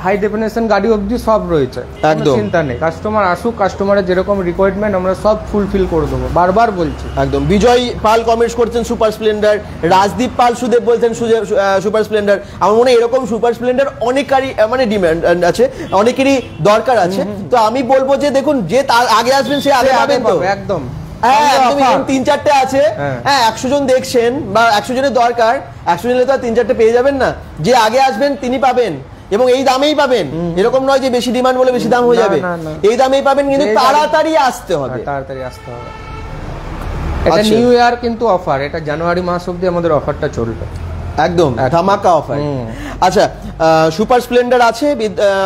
হাই ডেফিনেশন গাড়ি অবধি সব রয়েছে, একদম চিন্তা নেই। কাস্টমার আসুক, কাস্টমারের যেরকম রিকোয়ারমেন্ট আমরা সব ফুলফিল করে দেবো, বারবার বলছি। একদম। বিজয় পাল কমেন্টস করছেন সুপার স্প্লেন্ডার, রাজদীপ পাল সুদেব বলছেন সুপার স্প্লেন্ডার। আমার মনে হয় এরকম সুপার স্প্লেন্ডার অনেকেরই মানে ডিমান্ড আছে, অনেকেরই দরকার আছে। তো আমি বলবো যে দেখুন, যে তার আগে আসবেন সে আগে পাবেন তো, একদম। হ্যাঁ, 3-4টে আছে, হ্যাঁ 100 জন দেখছেন বা 100 জনের দরকার, 100 জনের তো 3-4টে পেয়ে যাবেন না। যে আগে আসবেন তিনি পাবেন, এবং এই দামেই পাবেন। এরকম নয় যে বেশি ডিমান্ড বলে বেশি দাম হয়ে যাবে, এই দামেই পাবেন, কিন্তু তাড়াতাড়ি আসতে হবে, তাড়াতাড়ি আসতে হবে। এটা নিউ ইয়ার কিন্তু অফার, এটা জানুয়ারি মাস অবধি আমাদের অফারটা চলবে, একদম ধামাকা অফার। আচ্ছা, সুপার স্প্লেন্ডার আছে,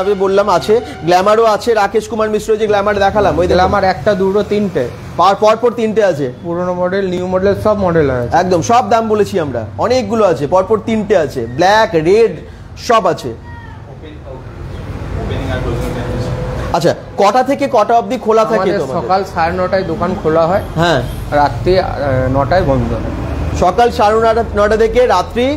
আমি বললাম আছে, গ্ল্যামারও আছে। রাকেশ কুমার মিশ্র যে গ্ল্যামার দেখালাম, ওই গ্ল্যামার একটা, দুটো, তিনটে, পরপর 3টে আছে, পুরোনো মডেল, নিউ মডেল, সব মডেল আছে, একদম সব দাম বলেছি আমরা, অনেকগুলো আছে, পরপর 3টে আছে, ব্ল্যাক, রেড সব আছে। আচ্ছা, কটা থেকে কটা অবধি খোলা থাকে? সকাল 9:30টায় দোকান খোলা হয়, হ্যাঁ, রাত্রি 9টায় বন্ধ হয়। সকাল 9:30 থেকে রাত্রি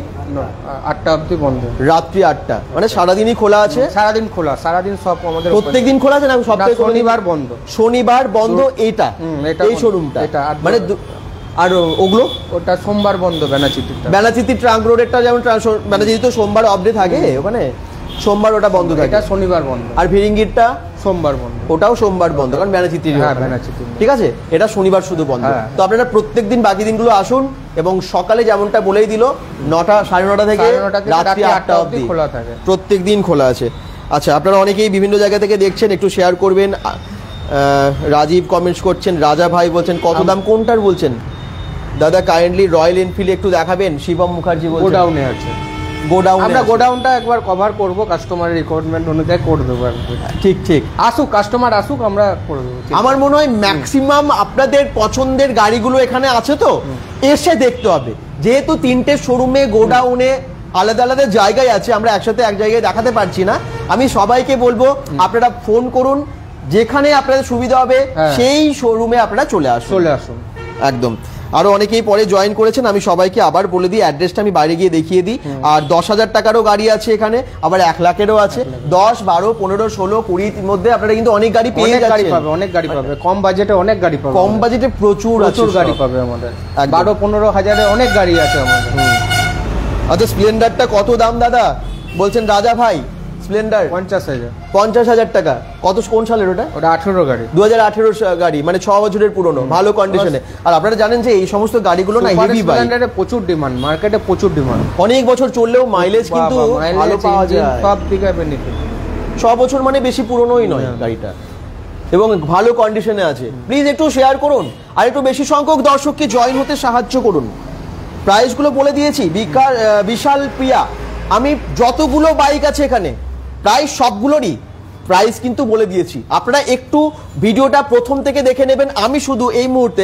8টা অবধি বন্ধ, রাত্রি 8টা, মানে সারাদিনই খোলা আছে। সারাদিন খোলা, সারাদিন সব আমাদের প্রত্যেকদিন খোলা আছে না? সপ্তাহে শনিবার বন্ধ, শনিবার বন্ধ। এইটা এই শোরুমটা, এটা মানে আর ওগুলো ওটা সোমবার বন্ধ। বেনাচিতি ট্রাঙ্ক রোডেরটা যেমন, বেনাচিতি তো সোমবার অফডে থাকে ওখানে, সোমবার ওটা বন্ধ থাকে, এটা শনিবার বন্ধ। আর ভিরিঙ্গিরটা সোমবার বন্ধ, ওটাও সোমবার বন্ধ, কারণ বেনাচিতি, ঠিক আছে, এটা শনিবার শুধু বন্ধ। তো আপনারা প্রত্যেকদিন বাকি দিনগুলো আসুন, এবং সকালে যেমনটা বলেই দিল 9টা, 9:30 থেকে রাত্রি 8টা অবধি খোলা থাকে, প্রত্যেক দিন খোলা আছে। আচ্ছা, আপনারা অনেকেই বিভিন্ন জায়গা থেকে দেখছেন, একটু শেয়ার করবেন। রাজীব কমেন্টস করছেন, রাজা ভাই বলছেন কত দাম কোনটার বলছেন দাদা, কাইন্ডলি রয়্যাল এনফিল্ড একটু দেখাবেন। শিবম মুখার্জি বলছেন গোডাউনে আছে, আমরা গোডাউনটা একবার কভার করব, কাস্টমারের রিকোয়ারমেন্ট অনুযায়ী করে দেবো। ঠিক ঠিক, আসুক কাস্টমার, আসুক, আমরা করে দেবো। আমার মনে হয় ম্যাক্সিমাম আপনাদের পছন্দের গাড়িগুলো এখানে আছে, তো এসে দেখতে হবে, যেহেতু 3টে শোরুমে, গোডাউনে আলাদা আলাদা জায়গায় আছে, আমরা একসাথে এক জায়গায় দেখাতে পারছি না। আমি সবাইকে বলবো আপনারা ফোন করুন, যেখানে আপনাদের সুবিধা হবে সেই শোরুমে আপনারা চলে আসুন। একদম। আরো অনেকেই পরে জয়েন করেছেন, আমি সবাইকে আবার বলে দিই, অ্যাড্রেসটা আমি বাইরে গিয়ে দেখিয়ে দিই। আর 10,000 টাকারও গাড়ি আছে এখানে, আবার 1 লাখেরও আছে। 10, 12, 15, 16, 20 মধ্যে আপনারা কিন্তু অনেক গাড়ি পেয়ে যাচ্ছেন, অনেক গাড়ি পাবে, কম বাজেটে অনেক গাড়ি পাবে, কম বাজেটে প্রচুর গাড়ি পাবে আমাদের। 12-15 হাজারে অনেক গাড়ি আছে আমাদের। আচ্ছা, স্প্লেন্ডারটা কত দাম দাদা বলছেন রাজা ভাই? স্প্লেন্ডার 50,000 টাকা। কোন সালের ওটা? 18 গাড়ি, 2018 গাড়ি, মানে 6 বছরের পুরনো, ভালো কন্ডিশনে। আর আপনারা জানেন যে এই সমস্ত গাড়িগুলো না হেভি বাইক, স্প্লেন্ডারে প্রচুর ডিমান্ড, মার্কেটে প্রচুর ডিমান্ড। অনেক বছর চললেও মাইলেজ কিন্তু ভালো পাওয়া যায়, সব দিকে বেনিফিট। 6 বছর মানে বেশি পুরনোই নয় গাড়িটা, এবং ভালো কন্ডিশনে আছে। প্লিজ একটু শেয়ার করুন, আর একটু বেশি সংখ্যক দর্শককে জয়েন হতে সাহায্য করুন। প্রাইসগুলো বলে দিয়েছি, বিশাল প্রিয়া, আমি যতগুলো বাইক আছে এখানে প্রায় সবগুলোরই প্রাইস কিন্তু বলে দিয়েছি। আপনারা একটু ভিডিওটা প্রথম থেকে দেখে নেবেন। আমি শুধু এই মুহূর্তে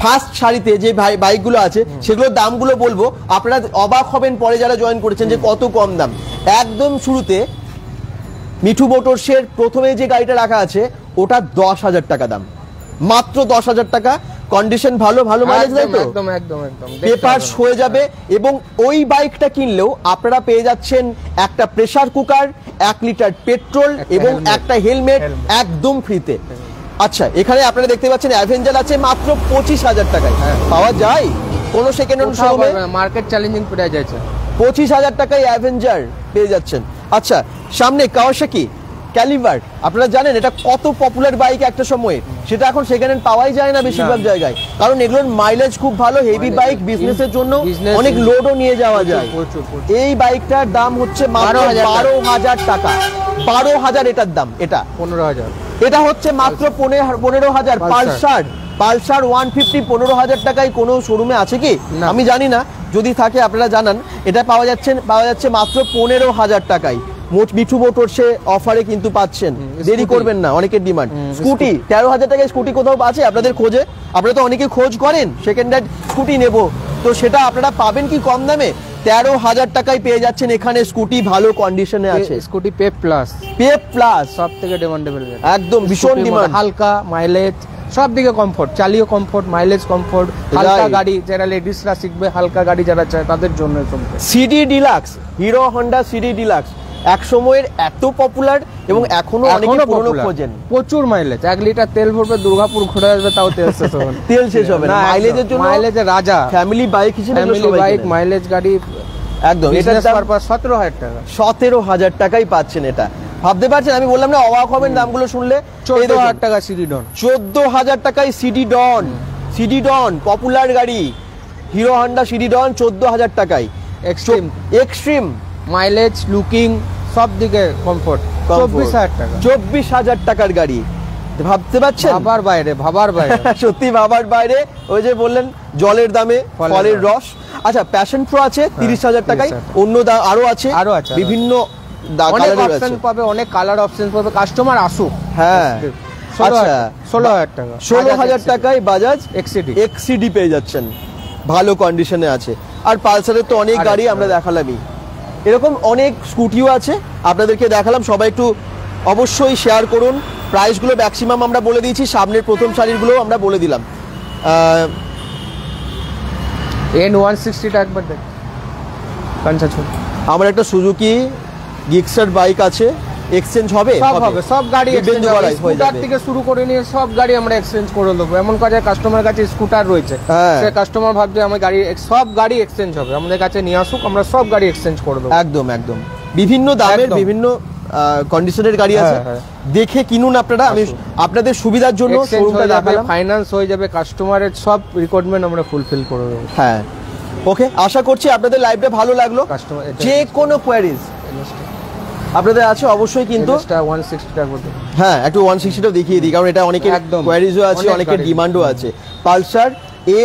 ফার্স্ট সারিতে যে বাইকগুলো আছে সেগুলোর দামগুলো বলবো, আপনারা অবাক হবেন পরে যারা জয়েন করেছেন যে কত কম দাম। একদম শুরুতে মিঠু মোটরসের প্রথমে যে গাড়িটা রাখা আছে ওটা 10,000 টাকা দাম, মাত্র 10,000 টাকা। কন্ডিশন ভালো, ভালো মাইলেজ দেয় তো, একদম একদম একদম পেপারস হয়ে যাবে। এবং ওই বাইকটা কিনলেও আপনারা পেয়ে যাচ্ছেন একটা প্রেসার কুকার, 1 লিটার পেট্রোল এবং একটা হেলমেট একদম ফ্রিতে। আচ্ছা, এখানে আপনারা দেখতে পাচ্ছেন অ্যাভেঞ্জার আছে মাত্র 25,000 টাকায়। পাওয়া যায় কোন সেকেন্ড হ্যান্ড শোরুমে? মার্কেট চ্যালেঞ্জিং প্রাইস আছে, 25,000 টাকায় অ্যাভেঞ্জার পেয়ে যাচ্ছেন। আচ্ছা, সামনে কাওয়াসাকি ক্যালিভার, আপনারা জানেন এটা কত পপুলার বাইক একটা সময়ে, সেটা এখন সেকেন্ড হ্যান্ড পাওয়াই যায় না বেশিরভাগ জায়গায়, কারণ এগুলোর মাইলেজ খুব ভালো, হেভি বাইক, বিজনেসের জন্য অনেক লোডও নিয়ে যাওয়া যায়। এই বাইকটার দাম হচ্ছে মাত্র 12,000 টাকা। 12,000 এটার দাম, এটা 15,000, এটা হচ্ছে মাত্র 15,000। পালসার 150 15,000 টাকায় কোনো শোরুমে আছে কি? আমি জানি না, যদি থাকে আপনারা জানান। এটা পাওয়া যাচ্ছে মাত্র 15,000 টাকায়। মিঠু মোটরসে অফারে কিন্তু পাচ্ছেন, দেরি করবেন না, অনেকের ডিমান্ড। স্কুটি 13,000 টাকায় স্কুটি কোথাও আছে আপনাদের খোঁজে? আপনারা তো অনেকে খোঁজ করেন সেকেন্ড হ্যান্ড স্কুটি নেব, তো সেটা আপনারা পাবেন কি কম দামে? 13,000 টাকায় পেয়ে যাচ্ছেন এখানে স্কুটি, ভালো কন্ডিশনে আছে। স্কুটি পেপ প্লাস সব থেকে ডিমান্ডেবল, একদম ভীষণ ডিমান্ড, হালকা মাইলেজ, সব দিকে কমফোর্ট, চালিয়ে কমফোর্ট, মাইলেজ কমফোর্ট, হালকা গাড়ি, যারা লেডিসরা শিখবে, হালকা গাড়ি যারা চায় তাদের জন্য। CD deluxe, hero Honda CD deluxe এক সময়ের এত পপুলার এবং এখনো অনেকে পুরনো খোঁজেন। প্রচুর মাইলেজ, 1 লিটার তেল ভরবে দুর্গাপুর ঘুরে আসবে তাও তেল শেষ হবে না। তেল শেষ হবে না, মাইলেজের জন্য মাইলেজের রাজা, ফ্যামিলি বাইক হিসেবে ফ্যামিলি বাইক মাইলেজ গাড়ি একদম। এটার দাম 17,000 টাকা, 17,000 টাকাই পাচ্ছেন। এটা ভাবতে পারছেন, আমি বললাম না অবাক হবেন দামগুলো শুনলে। 14,000 টাকা সিডি ডন, 14,000 টাকায় সিডি ডন, সিডি ডন পপুলার গাড়ি, হিরো হন্ডা সিডি ডন 14,000 টাকায়। এক্সট্রিম মাইলেজ, লুকিং সব দিকে কমফোর্ট, 24,000 টাকা, 24,000 টাকার গাড়ি। ভাবতে পারছেন, ভাবার বাইরে, ভাবার বাইরে সত্যি ভাবার বাইরে। ওই যে বললেন জলের দামে ফলের রস। আচ্ছা, প্যাশন প্রো আছে 30,000 টাকায়, অন্য আরো আছে বিভিন্ন অপশন পাবে, অনেক কালার অপশন পাবে, কাস্টমার আসুক। হ্যাঁ, আচ্ছা 16,000 টাকা, 16,000 টাকায় বাজাজ এক্সিডি পেয়ে যাচ্ছেন, ভালো কন্ডিশনে আছে। আর পালসারের তো অনেক গাড়ি আমরা দেখালামই, এরকম অনেক স্কুটিও আছে আপনাদেরকে দেখালাম। সবাই একটু অবশ্যই শেয়ার করুন। প্রাইসগুলো ম্যাক্সিমাম আমরা বলে দিয়েছি, সামনের প্রথম সারিগুলো আমরা বলে দিলাম। N160টা একবার দেখ, আমার একটা সুজুকি গিক্সার বাইক আছে, এক্সচেঞ্জ হবে? সব গাড়ি এক্সচেঞ্জ হবে, স্কুটার থেকে শুরু করে নিয়ে সব গাড়ি আমরা এক্সচেঞ্জ করে দেবো। এমন কাজে কাস্টমার কাছে স্কুটার রয়েছে, সে কাস্টমার ভাবছে আমার গাড়ি, সব গাড়ি এক্সচেঞ্জ হবে, আমাদের কাছে নিয়ে আসুক, আমরা সব গাড়ি এক্সচেঞ্জ করে দেবো। একদম একদম, বিভিন্ন দামের বিভিন্ন কন্ডিশনের গাড়ি আছে, দেখে কিনুন আপনারা। আমি আপনাদের সুবিধার জন্য শোরুমটা দেখালাম, ফাইন্যান্স হয়ে যাবে, কাস্টমারের সব রিকোয়ারমেন্ট আমরা ফুলফিল করে দেবো। হ্যাঁ, ওকে, আশা করছি আপনাদের লাইভটা ভালো লাগলো। যে কোনো কোয়ারিজ আপনাদের আছে অবশ্যই, কিন্তু 160টা করতে, হ্যাঁ একটু 160টাও দেখিয়ে দিই, কারণ এটা অনেকের কোয়ারিজও আছে, অনেকের ডিমান্ডও আছে। পালসার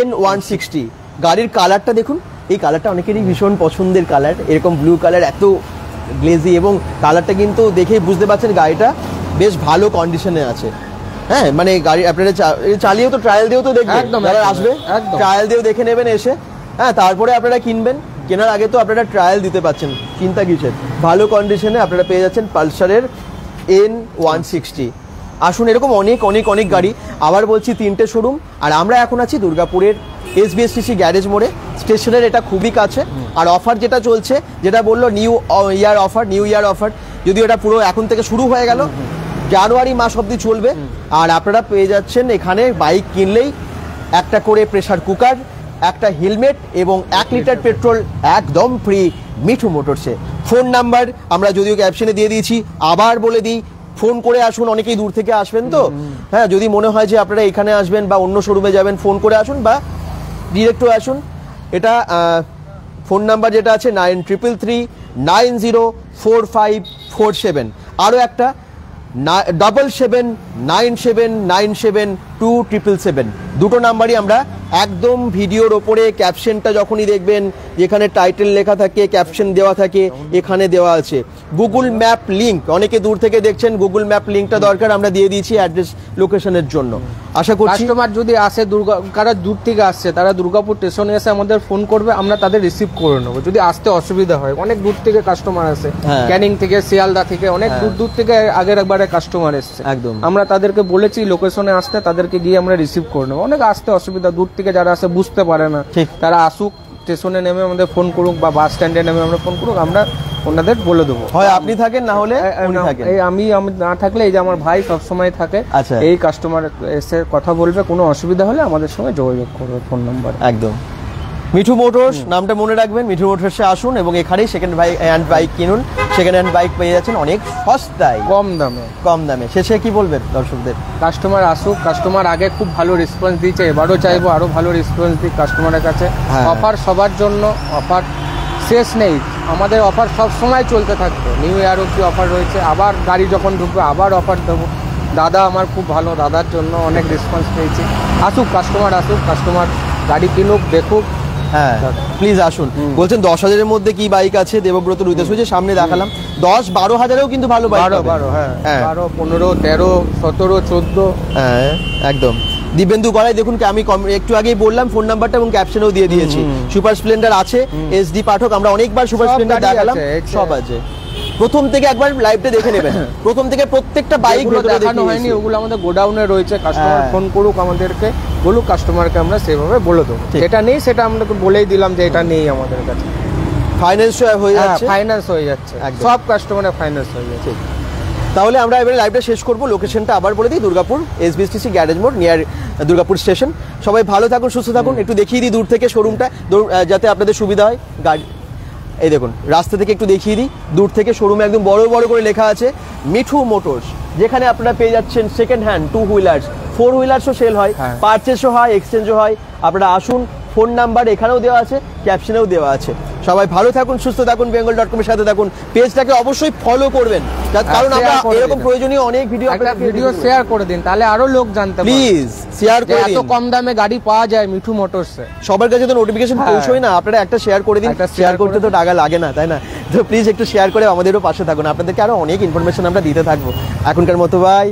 N160 গাড়ির কালারটা দেখুন, এই কালারটা অনেকেরই ভীষণ পছন্দের কালার, এরকম ব্লু কালার, এত গ্লেজি, এবং কালারটা কিন্তু দেখেই বুঝতে পারছেন গাড়িটা বেশ ভালো কন্ডিশনে আছে। হ্যাঁ, মানে গাড়ি আপনারা চালিয়েও তো ট্রায়াল দিয়েও তো দেখবেন, যারা আসবে ট্রায়াল দিয়েও দেখে নেবেন এসে। হ্যাঁ, তারপরে আপনারা কিনবেন, কেনার আগে তো আপনারা ট্রায়াল দিতে পাচ্ছেন, চিন্তা কিসের। ভালো কন্ডিশনে আপনারা পেয়ে যাচ্ছেন পালসারের N160। আসুন, এরকম অনেক অনেক অনেক গাড়ি। আবার বলছি, 3টে শোরুম, আর আমরা এখন আছি দুর্গাপুরের SBSTC গ্যারেজ মোড়ে, স্টেশনের এটা খুবই কাছে। আর অফার যেটা চলছে, যেটা বললো নিউ ইয়ার অফার, যদিও এটা পুরো এখন থেকে শুরু হয়ে গেল, জানুয়ারি মাস অবধি চলবে। আর আপনারা পেয়ে যাচ্ছেন এখানে বাইক কিনলেই একটা করে প্রেসার কুকার, একটা হেলমেট এবং 1 লিটার পেট্রোল একদম ফ্রি মিঠু মোটরসে। ফোন নাম্বার আমরা যদিও ক্যাপশনে দিয়ে দিয়েছি, আবার বলে দিই, ফোন করে আসুন, অনেকেই দূর থেকে আসবেন তো। হ্যাঁ, যদি মনে হয় যে আপনারা এখানে আসবেন বা অন্য শোরুমে যাবেন, ফোন করে আসুন বা ডিরেক্টও আসুন। এটা ফোন নাম্বার যেটা আছে 9333904547, আরও একটা 7797979277, দুটো নাম্বারই আমরা একদম ভিডিওর ওপরে ক্যাপশনটা যখনই দেখবেন, যেখানে টাইটেল লেখা থাকে, ক্যাপশন দেওয়া থাকে, এখানে দেওয়া আছে গুগল ম্যাপ লিঙ্ক। অনেকে দূর থেকে দেখছেন, গুগল ম্যাপ লিঙ্কটা দরকার, আমরা দিয়ে দিয়েছি অ্যাড্রেস লোকেশনের জন্য। আশা করছি কাস্টমার যদি আসে, কারা দূর থেকে আসছে, তারা দুর্গাপুর স্টেশনে এসে আমাদের ফোন করবে, আমরা তাদের রিসিভ করে নেবো। যদি আসতে অসুবিধা হয়, অনেক দূর থেকে কাস্টমার আসে, ক্যানিং থেকে, শিয়ালদা থেকে, অনেক দূর থেকে আগের একবারে কাস্টমার এসছে, একদম আমরা তাদেরকে বলেছি লোকেশনে আসতে, তাদেরকে গিয়ে আমরা রিসিভ করে নেবো। অনেক আসতে অসুবিধা, দূর থেকে যারা আসে বুঝতে পারে না, তারা আসুক, স্টেশনে নেমে আমাদের ফোন করুক বা বাস স্ট্যান্ডে নেমে আমরা ফোন করুক, আমরা ওনাদের বলে দেবো। হয় আপনি থাকেন, না হলে আমি না থাকলে এই যে আমার ভাই সব সময় থাকে, এই কাস্টমার এসে কথা বলবে, কোনো অসুবিধা হলে আমাদের সঙ্গে যোগাযোগ করবে ফোন নাম্বার। একদম, মিঠু মোটরস নামটা মনে রাখবেন, মিঠু মোটরসে আসুন এবং এখানেই সেকেন্ড হ্যান্ড বাইক কিনুন। সেকেন্ড হ্যান্ড বাইক পেয়ে যাচ্ছেন অনেক সস্তায়, কম দামে। শেষে কি বলবেন দর্শকদের? কাস্টমার আসুক, কাস্টমার আগে খুব ভালো রেসপন্স দিয়েছে, এবারও চাইবো আরো ভালো রেসপন্স দিক কাস্টমারের কাছে। অফার সবার জন্য, অফার শেষ নেই, আমাদের অফার সব সময় চলতে থাকবে। নিউ ইয়ার অব্দি অফার রয়েছে, আবার গাড়ি যখন ঢুকবে আবার অফার দেবো। দাদা আমার খুব ভালো, দাদার জন্য অনেক রেসপন্স পেয়েছি। আসুক, কাস্টমার গাড়ি কিনুক, দেখুক। হ্যাঁ, প্লিজ আসুন। বলছেন 10,000-এর মধ্যে কি বাইক আছে? দেবব্রত রুইদাস সামনে দেখালাম, 10-12 হাজারেও কিন্তু ভালো বাইক, 12, 15, 13, 17, 14। হ্যাঁ, একদম। দিবেন্দু গড়াই দেখুন, আমি একটু আগেই বললাম, ফোন নাম্বারটা এবং ক্যাপশনেও দিয়ে দিয়েছি। সুপার স্প্লেন্ডার আছে, SD পাঠক, আমরা অনেকবার সুপার স্প্লেন্ডার দেখালাম, সব আছে। প্রথম থেকে একবার লাইভটা দেখে নেবেন, প্রথম থেকে প্রত্যেকটা বাইক দেখানো হয়নি, ওগুলো আমাদের গোডাউনে রয়েছে। কাস্টমার ফোন করুক, আমাদেরকে বলুক, কাস্টমারকে আমরা সেভাবে বলে দেবো। যেটা নেই সেটা আমরা বলেই দিলাম যে এটা নেই আমাদের কাছে। ফাইন্যান্স হয়ে যাচ্ছে, ফাইন্যান্স হয়ে যাচ্ছে, সব কাস্টমারের ফাইন্যান্স হয়ে যাচ্ছে। তাহলে আমরা এবারে লাইভটা শেষ করব। লোকেশনটা আবার বলে দিই, দুর্গাপুর এসবিএসটিসি গ্যারেজ মোড় নিয়ার দুর্গাপুর স্টেশন। সবাই ভালো থাকুন, সুস্থ থাকুন। একটু দেখিয়ে দিই দূর থেকে শোরুমটা, যাতে আপনাদের সুবিধা হয়। গাড়ি এই দেখুন, রাস্তা থেকে একটু দেখিয়ে দিই দূর থেকে শোরুমে একদম বড় বড় করে লেখা আছে মিঠু মোটরস, যেখানে আপনারা পেয়ে যাচ্ছেন সেকেন্ড হ্যান্ড 2 হুইলার্স, 4 হুইলার্সও সেল হয়, পারচেসও হয়, এক্সচেঞ্জও হয়। আপনারা আসুন, ফোন নাম্বার এখানেও দেওয়া আছে, ক্যাপশনেও দেওয়া আছে। সবাই ভালো থাকুন, সুস্থ থাকুন, bengal.com এর সাথে থাকুন। পেজটাকে অবশ্যই ফলো করবেন, কারণ আমরা এরকম প্রয়োজনীয় অনেক ভিডিও শেয়ার করে দিন, তাহলে আরো লোক জানতে পারবে। প্লিজ শেয়ার করে দিন, এত কম দামে গাড়ি পাওয়া যায় মিঠু মোটরসে। সবার কাছে তো নোটিফিকেশন পৌঁছয় না, আপনারা একটা শেয়ার করে দিন। শেয়ার করতে তো টাকা লাগে না, তাই না? তো প্লিজ একটু শেয়ার করে আমাদেরও পাশে থাকুন, আপনাদেরকে আরো অনেক ইনফরমেশন আমরা দিতে থাকবো। এখনকার মতো বাই।